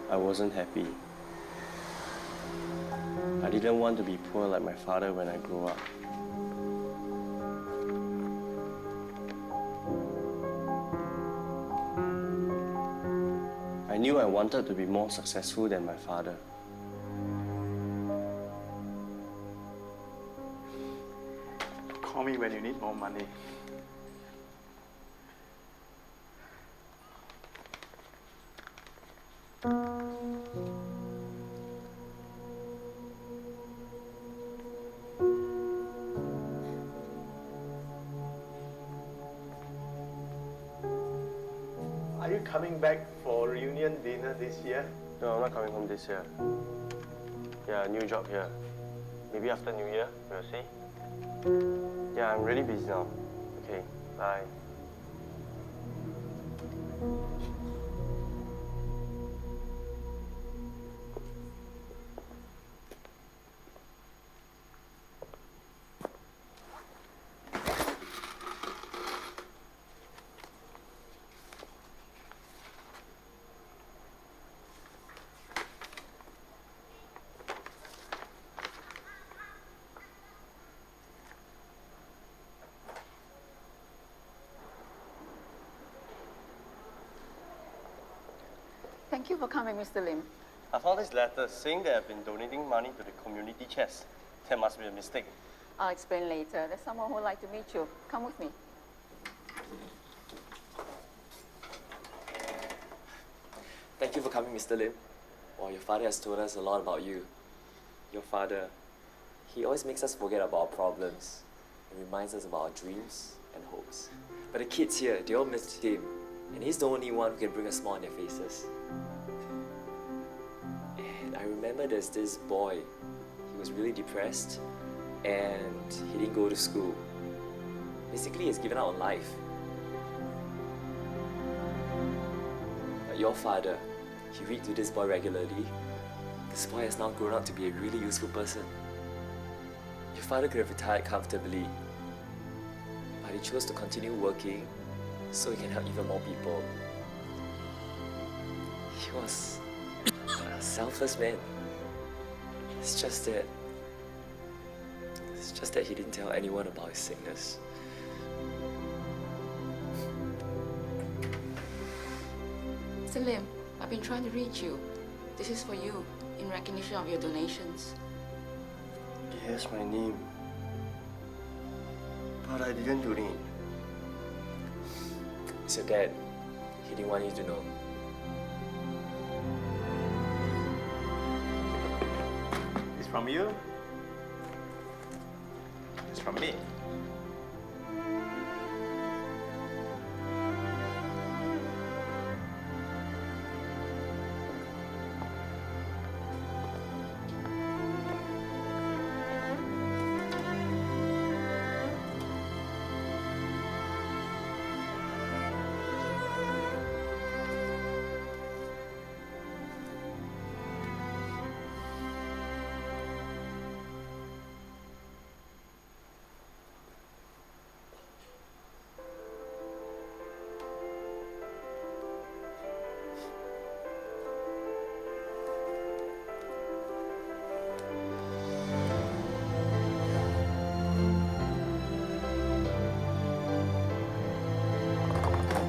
I wasn't happy. I didn't want to be poor like my father when I grew up. I knew I wanted to be more successful than my father. Call me when you need more money. Are you coming back for reunion dinner this year? No, I'm not coming home this year. Yeah, new job here. Maybe after New Year, we'll see. Yeah, I'm really busy now. Okay, bye. Thank you for coming, Mr. Lim. I found this letter saying that I've been donating money to the community chest. There must be a mistake. I'll explain later. There's someone who would like to meet you. Come with me. Thank you for coming, Mr. Lim. Well, your father has told us a lot about you. Your father, he always makes us forget about our problems and reminds us about our dreams and hopes. But the kids here, they all miss him, and he's the only one who can bring a smile on their faces. And I remember there's this boy. He was really depressed, and he didn't go to school. Basically, he's given up on life. But your father, he read to this boy regularly. This boy has now grown up to be a really useful person. Your father could have retired comfortably, but he chose to continue working so he can help even more people. He was a selfless man. It's just that he didn't tell anyone about his sickness. Mr. Lim, I've been trying to reach you. This is for you, in recognition of your donations. He has my name. But I didn't donate. It's your dad. He didn't want you to know. It's from you. It's from me.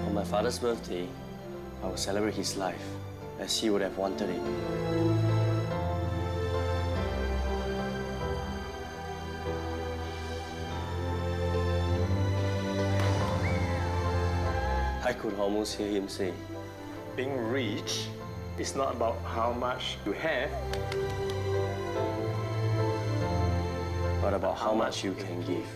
On my father's birthday, I will celebrate his life as he would have wanted it. I could almost hear him say, Being rich is not about how much you have, but about how much you can give.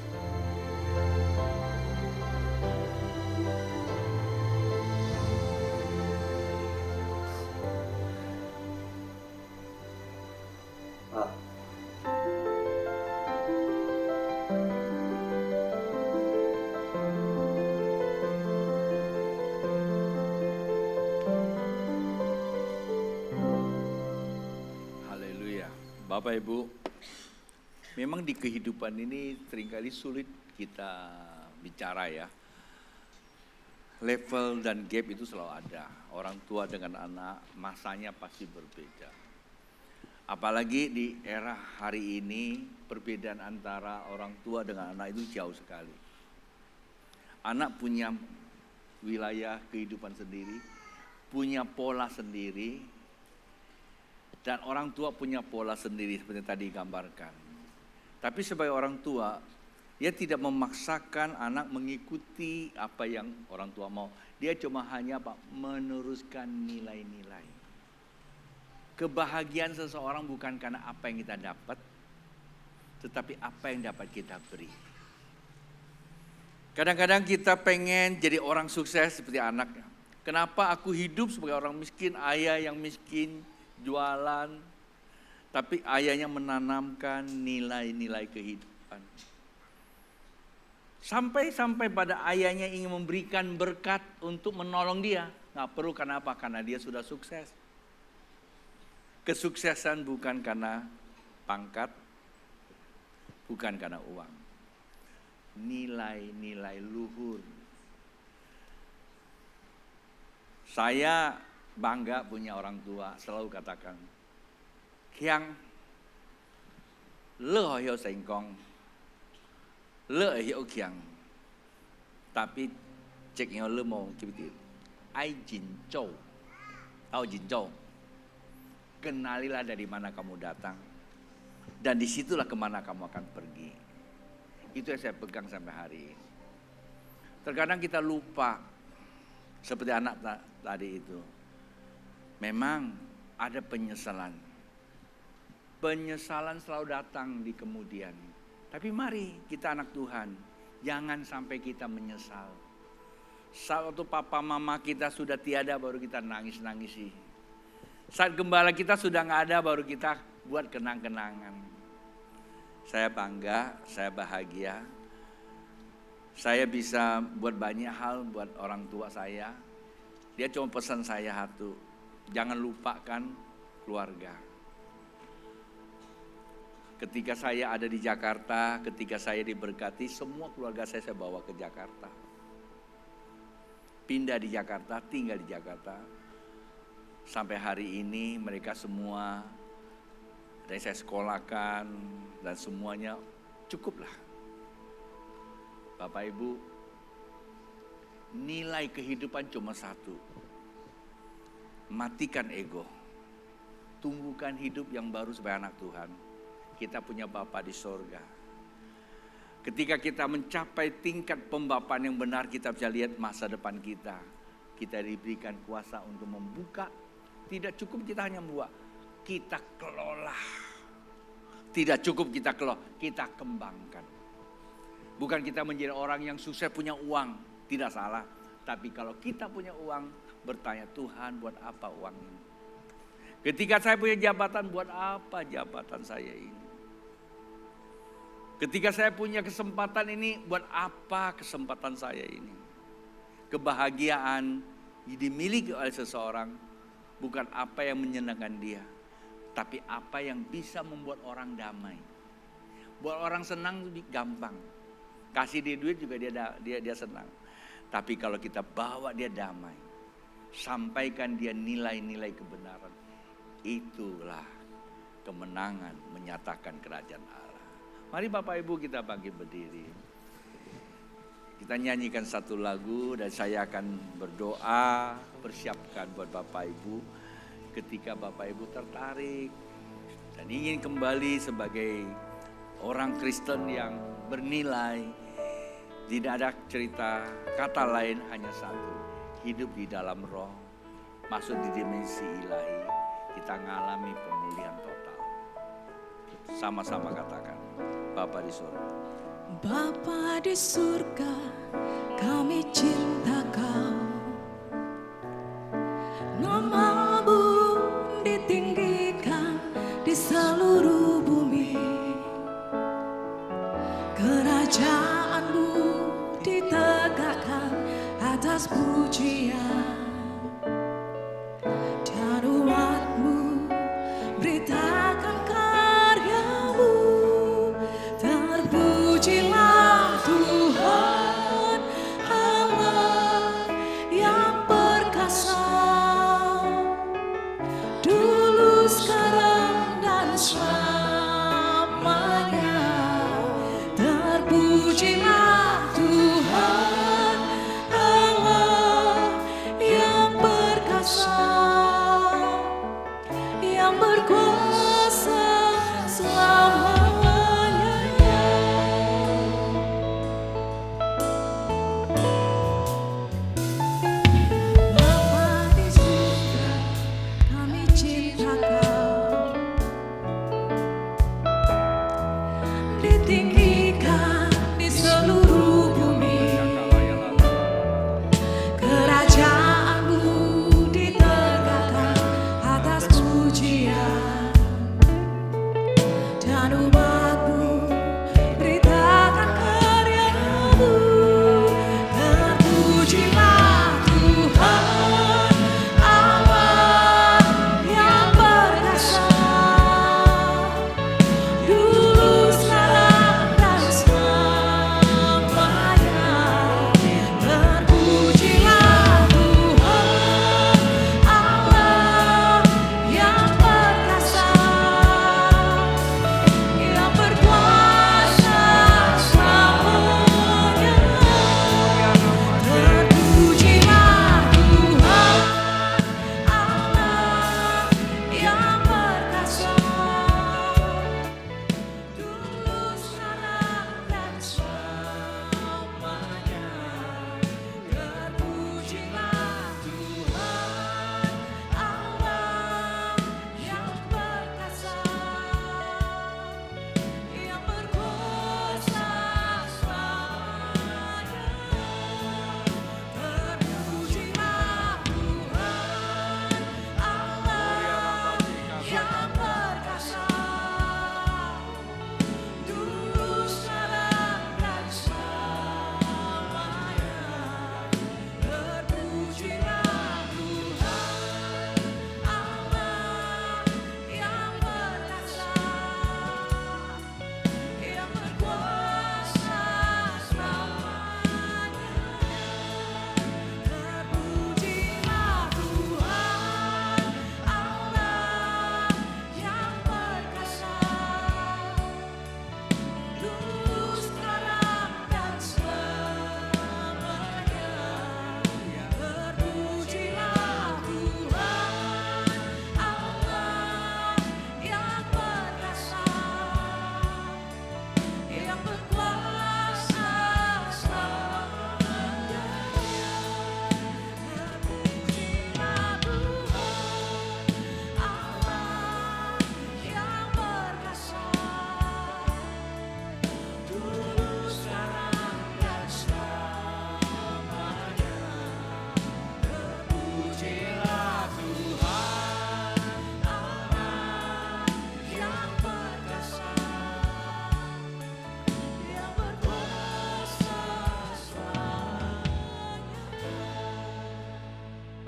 Haleluya. Bapak Ibu, memang di kehidupan ini seringkali sulit kita bicara ya. Level dan gap itu selalu ada. Orang tua dengan anak masanya pasti berbeda. Apalagi di era hari ini perbedaan antara orang tua dengan anak itu jauh sekali. Anak punya wilayah kehidupan sendiri, punya pola sendiri, dan orang tua punya pola sendiri seperti yang tadi digambarkan. Tapi sebagai orang tua, dia tidak memaksakan anak mengikuti apa yang orang tua mau. Dia cuma hanya meneruskan nilai-nilai. Kebahagiaan seseorang bukan karena apa yang kita dapat, tetapi apa yang dapat kita beri. Kadang-kadang kita pengen jadi orang sukses seperti anak. Kenapa aku hidup sebagai orang miskin, ayah yang miskin, jualan, tapi ayahnya menanamkan nilai-nilai kehidupan. Sampai pada ayahnya ingin memberikan berkat untuk menolong dia. Nggak perlu, kenapa? Karena dia sudah sukses. Kesuksesan bukan karena pangkat, bukan karena uang. Nilai-nilai luhur. Saya bangga punya orang tua, selalu katakan, Kiang, le hiểu thành công, le hiểu Kiang, tapi cek yang le mau cepetin, ai jinzhou, jinzhou, kenalilah dari mana kamu datang, dan disitulah kemana kamu akan pergi. Itu yang saya pegang sampai hari ini. Terkadang kita lupa, seperti anak tadi itu. Memang ada penyesalan. Penyesalan selalu datang di kemudian. Tapi mari kita anak Tuhan, jangan sampai kita menyesal. Saat waktu papa mama kita sudah tiada baru kita nangis-nangisi. Saat gembala kita sudah nggak ada baru kita buat kenang-kenangan. Saya bangga, saya bahagia. Saya bisa buat banyak hal buat orang tua saya. Dia cuma pesan saya satu, jangan lupakan keluarga. Ketika saya ada di Jakarta, ketika saya diberkati, semua keluarga saya bawa ke Jakarta. Pindah di Jakarta, tinggal di Jakarta. Sampai hari ini mereka semua, dan saya sekolahkan, dan semuanya cukuplah. Bapak Ibu, nilai kehidupan cuma satu. Matikan ego. Tumbuhkan hidup yang baru sebagai anak Tuhan. Kita punya Bapa di sorga. Ketika kita mencapai tingkat pembapaan yang benar, kita bisa lihat masa depan kita. Kita diberikan kuasa untuk membuka. Tidak cukup kita hanya membuat, kita kelola. Tidak cukup kita kelola, kita kembangkan. Bukan kita menjadi orang yang sukses punya uang, tidak salah. Tapi kalau kita punya uang, bertanya, Tuhan buat apa uang ini? Ketika saya punya jabatan, buat apa jabatan saya ini? Ketika saya punya kesempatan ini, buat apa kesempatan saya ini? Kebahagiaan dimiliki oleh seseorang, bukan apa yang menyenangkan dia, tapi apa yang bisa membuat orang damai. Buat orang senang gampang. Kasih dia duit juga dia senang. Tapi kalau kita bawa dia damai, sampaikan dia nilai-nilai kebenaran, itulah kemenangan menyatakan kerajaan Allah. Mari Bapak Ibu kita bangkit berdiri. Kita nyanyikan satu lagu dan saya akan berdoa, persiapkan buat Bapak Ibu. Ketika Bapak Ibu tertarik dan ingin kembali sebagai orang Kristen yang bernilai, tidak ada cerita, kata lain hanya satu. Hidup di dalam roh, masuk di dimensi ilahi, kita mengalami pemulihan total. Sama-sama katakan, Bapa di surga. Bapa di surga, kami cinta Kau. Nama-Mu ditinggikan di seluruh bumi. Kerajaan-Mu ditegakkan atas pujian. Dan umat-Mu beritakan karya-Mu. Terpujilah Tuhan Allah yang perkasa, dulu, sekarang, dan selamanya. Terpujilah Tuhan Allah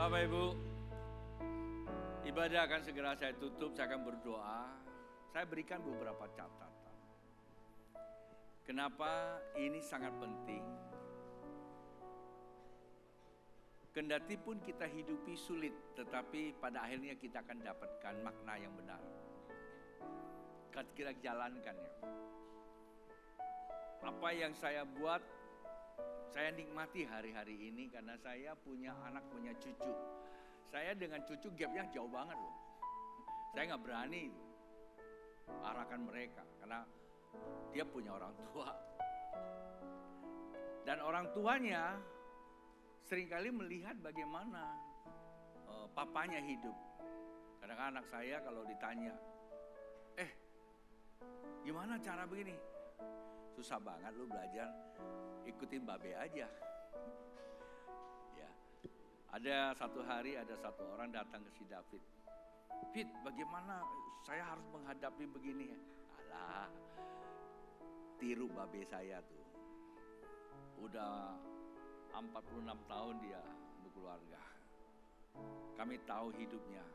Bapak Ibu, ibadah akan segera saya tutup, saya akan berdoa. Saya berikan beberapa catatan. Kenapa ini sangat penting? Kendati pun kita hidupi sulit, tetapi pada akhirnya kita akan dapatkan makna yang benar. Kita jalankannya. Apa yang saya buat, saya nikmati hari-hari ini karena saya punya anak, punya cucu. Saya dengan cucu gapnya jauh banget loh. Saya nggak berani arahkan mereka karena dia punya orang tua. Dan orang tuanya seringkali melihat bagaimana papanya hidup. Kadang-kadang anak saya kalau ditanya, gimana cara begini? Susah banget lu belajar, ikutin babe aja. Ya, ada satu hari ada satu orang datang ke si David. Fit, bagaimana saya harus menghadapi begini? Alah, tiru babe saya tuh. Udah 46 tahun dia berkeluarga. Kami tahu hidupnya.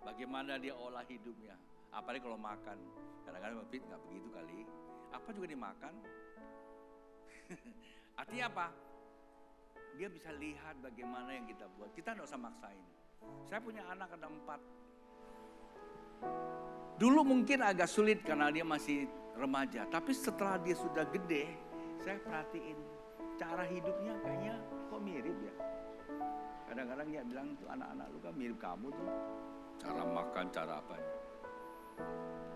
Bagaimana dia olah hidupnya. Apalagi kalau makan. Kadang-kadang Fit nggak begitu kali. Apa juga dimakan. Artinya apa? Dia bisa lihat bagaimana yang kita buat. Kita nggak usah maksain. Saya punya anak ada 4. Dulu mungkin agak sulit karena dia masih remaja. Tapi setelah dia sudah gede, saya perhatiin cara hidupnya kayaknya kok mirip ya. Kadang-kadang dia bilang tuh anak-anak lu kan mirip kamu tuh. Cara makan, cara apa.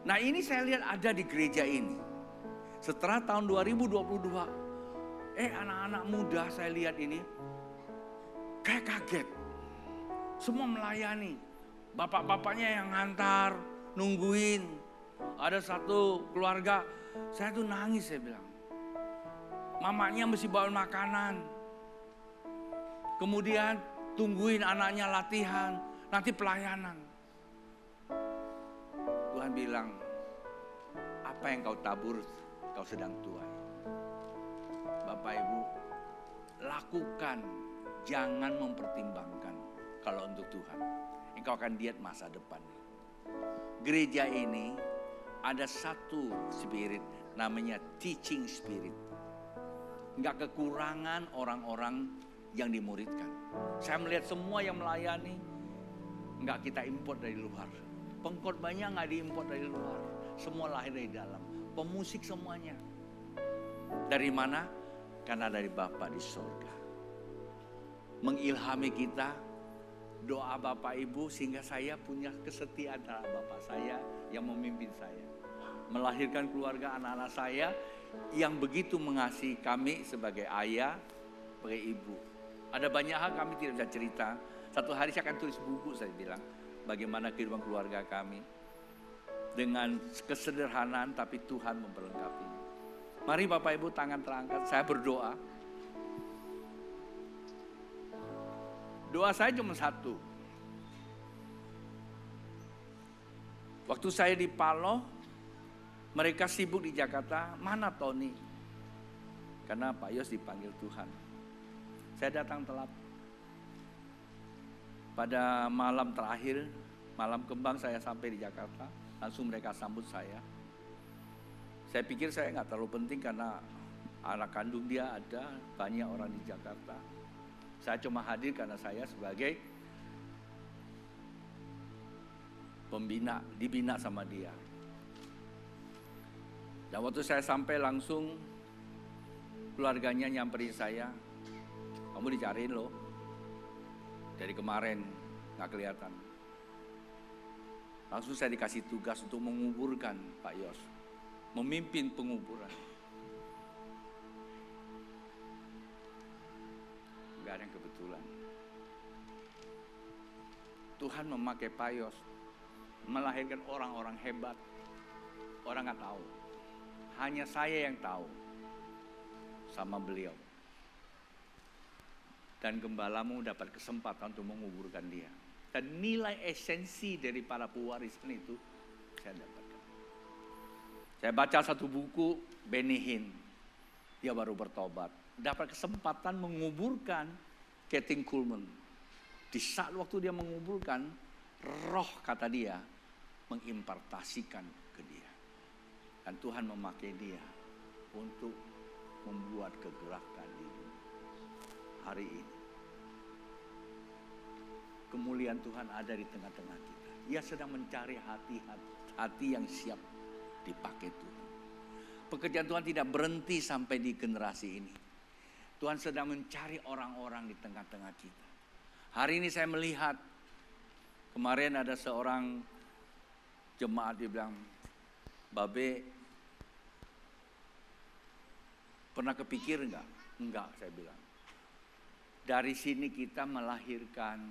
Nah ini saya lihat ada di gereja ini. Setelah tahun 2022, anak-anak muda saya lihat ini kayak kaget. Semua melayani. Bapak-bapaknya yang ngantar, nungguin. Ada satu keluarga, saya tuh nangis saya bilang. Mamanya mesti bawa makanan. Kemudian tungguin anaknya latihan, nanti pelayanan. Tuhan bilang, apa yang kau tabur, kau sedang tuai. Bapak Ibu, lakukan, jangan mempertimbangkan kalau untuk Tuhan. Engkau akan lihat masa depan. Gereja ini ada satu spirit, namanya teaching spirit. Enggak kekurangan orang-orang yang dimuridkan. Saya melihat semua yang melayani, enggak kita import dari luar. Pengkhotbahnya enggak diimport dari luar. Semua lahir dari dalam. Pemusik semuanya. Dari mana? Karena dari Bapa di surga. Mengilhami kita, doa Bapak Ibu sehingga saya punya kesetiaan terhadap Bapak saya yang memimpin saya. Melahirkan keluarga anak-anak saya yang begitu mengasihi kami sebagai ayah, sebagai ibu. Ada banyak hal kami tidak bisa cerita. Satu hari saya akan tulis buku, saya bilang, bagaimana kehidupan keluarga kami. Dengan kesederhanaan tapi Tuhan memperlengkapi. Mari Bapak Ibu tangan terangkat, saya berdoa. Doa saya cuma satu. Waktu saya di Paloh, mereka sibuk di Jakarta, mana Tony? Karena Pak Yos dipanggil Tuhan. Saya datang telat. Pada malam terakhir, malam kembang saya sampai di Jakarta, langsung mereka sambut saya. Saya pikir saya nggak terlalu penting karena anak kandung dia ada, banyak orang di Jakarta. Saya cuma hadir karena saya sebagai pembina, dibina sama dia. Dan waktu saya sampai langsung keluarganya nyamperin saya, kamu dicariin loh. Dari kemarin nggak kelihatan. Langsung saya dikasih tugas untuk menguburkan Pak Yos, memimpin penguburan. Gak ada yang kebetulan. Tuhan memakai Pak Yos melahirkan orang-orang hebat. Orang gak tahu. Hanya saya yang tahu sama beliau. Dan gembalamu dapat kesempatan untuk menguburkan dia. Dan nilai esensi dari para pewarisan itu saya dapatkan. Saya baca satu buku Benny Hinn. Dia baru bertobat. Dapat kesempatan menguburkan Kathryn Kuhlman. Di saat waktu dia mengumpulkan, roh kata dia mengimpartasikan ke dia. Dan Tuhan memakai dia untuk membuat kegerakan di dunia. Hari ini kemuliaan Tuhan ada di tengah-tengah kita. Ia sedang mencari hati yang siap dipakai Tuhan. Pekerjaan Tuhan tidak berhenti sampai di generasi ini. Tuhan sedang mencari orang-orang di tengah-tengah kita. Hari ini saya melihat, kemarin ada seorang jemaat dia bilang, Babe, pernah kepikir enggak? Enggak, saya bilang. Dari sini kita melahirkan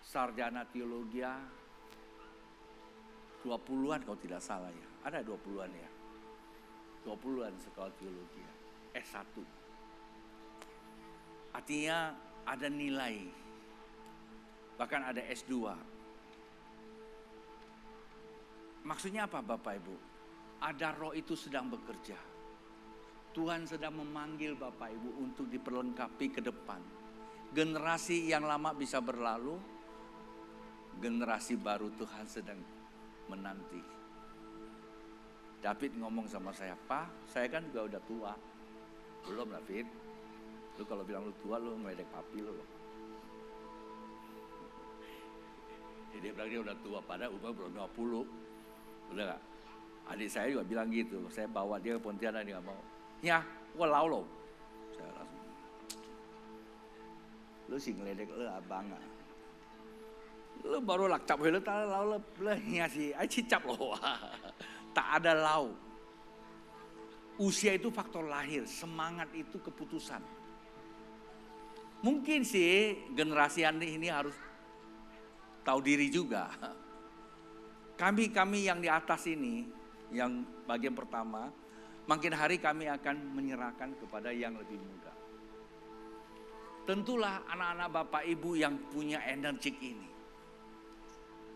sarjana teologi 20-an kalau tidak salah ya. Ada 20-an ya. 20-an sekolah teologi S1. Artinya ada nilai. Bahkan ada S2. Maksudnya apa Bapak Ibu? Ada roh itu sedang bekerja. Tuhan sedang memanggil Bapak Ibu untuk diperlengkapi ke depan. Generasi yang lama bisa berlalu, generasi baru Tuhan sedang menanti. David ngomong sama saya, Pak, saya kan juga udah tua. Belum David, lu kalau bilang lu tua lu meledek papi lu. Jadi dia bilang dia udah tua, padahal umur belum 50. Udah gak? Adik saya juga bilang gitu, saya bawa dia ke Pontianak dia gak mau. Ya, gua lau lo. Saya langsung, lu sih ngeledek lu abang ah. Lu baru lakcap lu tak lau lu sih, ai cicap lo. Tak ada lau. Usia itu faktor lahir, semangat itu keputusan. Mungkin sih generasi ini harus tahu diri juga. Kami yang di atas ini, yang bagian pertama, makin hari kami akan menyerahkan kepada yang lebih muda. Tentulah anak-anak Bapak Ibu yang punya energik ini.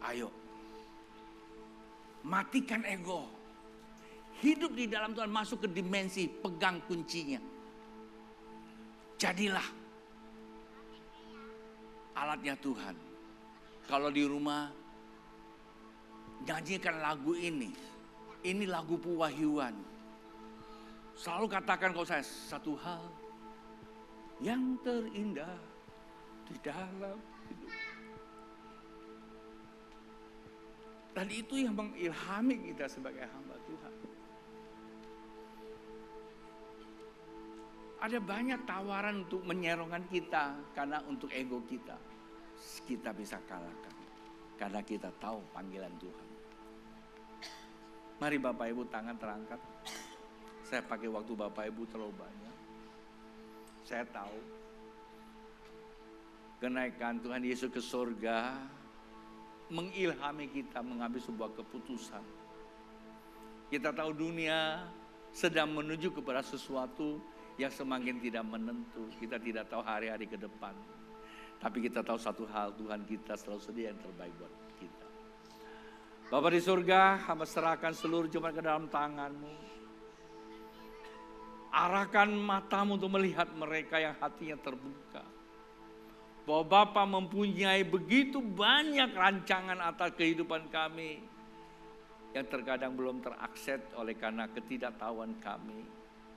Ayo, matikan ego. Hidup di dalam Tuhan, masuk ke dimensi, pegang kuncinya. Jadilah alatnya Tuhan. Kalau di rumah, nyanyikan lagu ini. Ini lagu pewahyuan. Selalu katakan kalau saya, satu hal yang terindah di dalam hidup. Dan itu yang mengilhami kita sebagai hamba Tuhan. Ada banyak tawaran untuk menyerongkan kita karena untuk ego kita bisa kalahkan. Karena kita tahu panggilan Tuhan. Mari Bapak Ibu tangan terangkat. Saya pakai waktu Bapak Ibu terlalu banyak. Saya tahu kenaikan Tuhan Yesus ke surga mengilhami kita mengambil sebuah keputusan. Kita tahu dunia sedang menuju kepada sesuatu yang semakin tidak menentu. Kita tidak tahu hari-hari ke depan. Tapi kita tahu satu hal, Tuhan kita selalu sedia yang terbaik buat kita. Bapa di surga, hamba serahkan seluruh jemaat ke dalam tangan-Mu. Arahkan matamu untuk melihat mereka yang hatinya terbuka. Bahwa Bapa mempunyai begitu banyak rancangan atas kehidupan kami. Yang terkadang belum terakses oleh karena ketidaktahuan kami.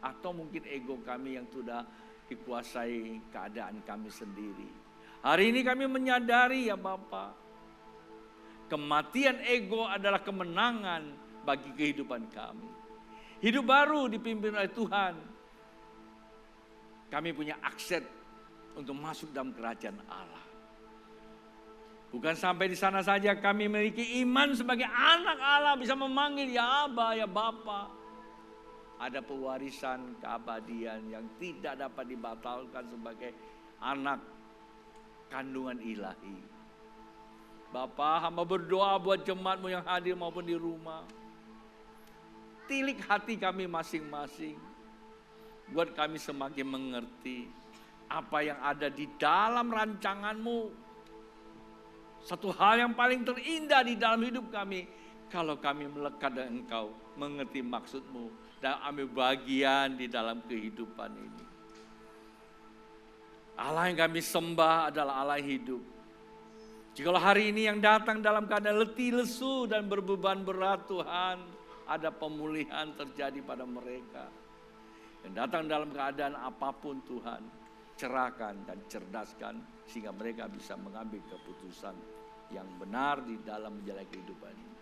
Atau mungkin ego kami yang sudah dikuasai keadaan kami sendiri. Hari ini kami menyadari ya Bapa, kematian ego adalah kemenangan bagi kehidupan kami. Hidup baru dipimpin oleh Tuhan. Kami punya akses untuk masuk dalam kerajaan Allah. Bukan sampai di sana saja, kami memiliki iman sebagai anak Allah, bisa memanggil ya Aba, ya Bapa. Ada pewarisan keabadian yang tidak dapat dibatalkan sebagai anak kandungan ilahi. Bapa, hamba berdoa buat jemaat-Mu yang hadir maupun di rumah. Tilik hati kami masing-masing. Buat kami semakin mengerti apa yang ada di dalam rancangan-Mu. Satu hal yang paling terindah di dalam hidup kami, kalau kami melekat dengan Engkau, mengerti maksud-Mu, dan ambil bagian di dalam kehidupan ini. Allah yang kami sembah adalah Allah yang hidup. Jikalau hari ini yang datang dalam keadaan letih, lesu, dan berbeban berat, Tuhan, ada pemulihan terjadi pada mereka. Yang datang dalam keadaan apapun, Tuhan, cerahkan dan cerdaskan, sehingga mereka bisa mengambil keputusan yang benar di dalam menjalani kehidupan ini.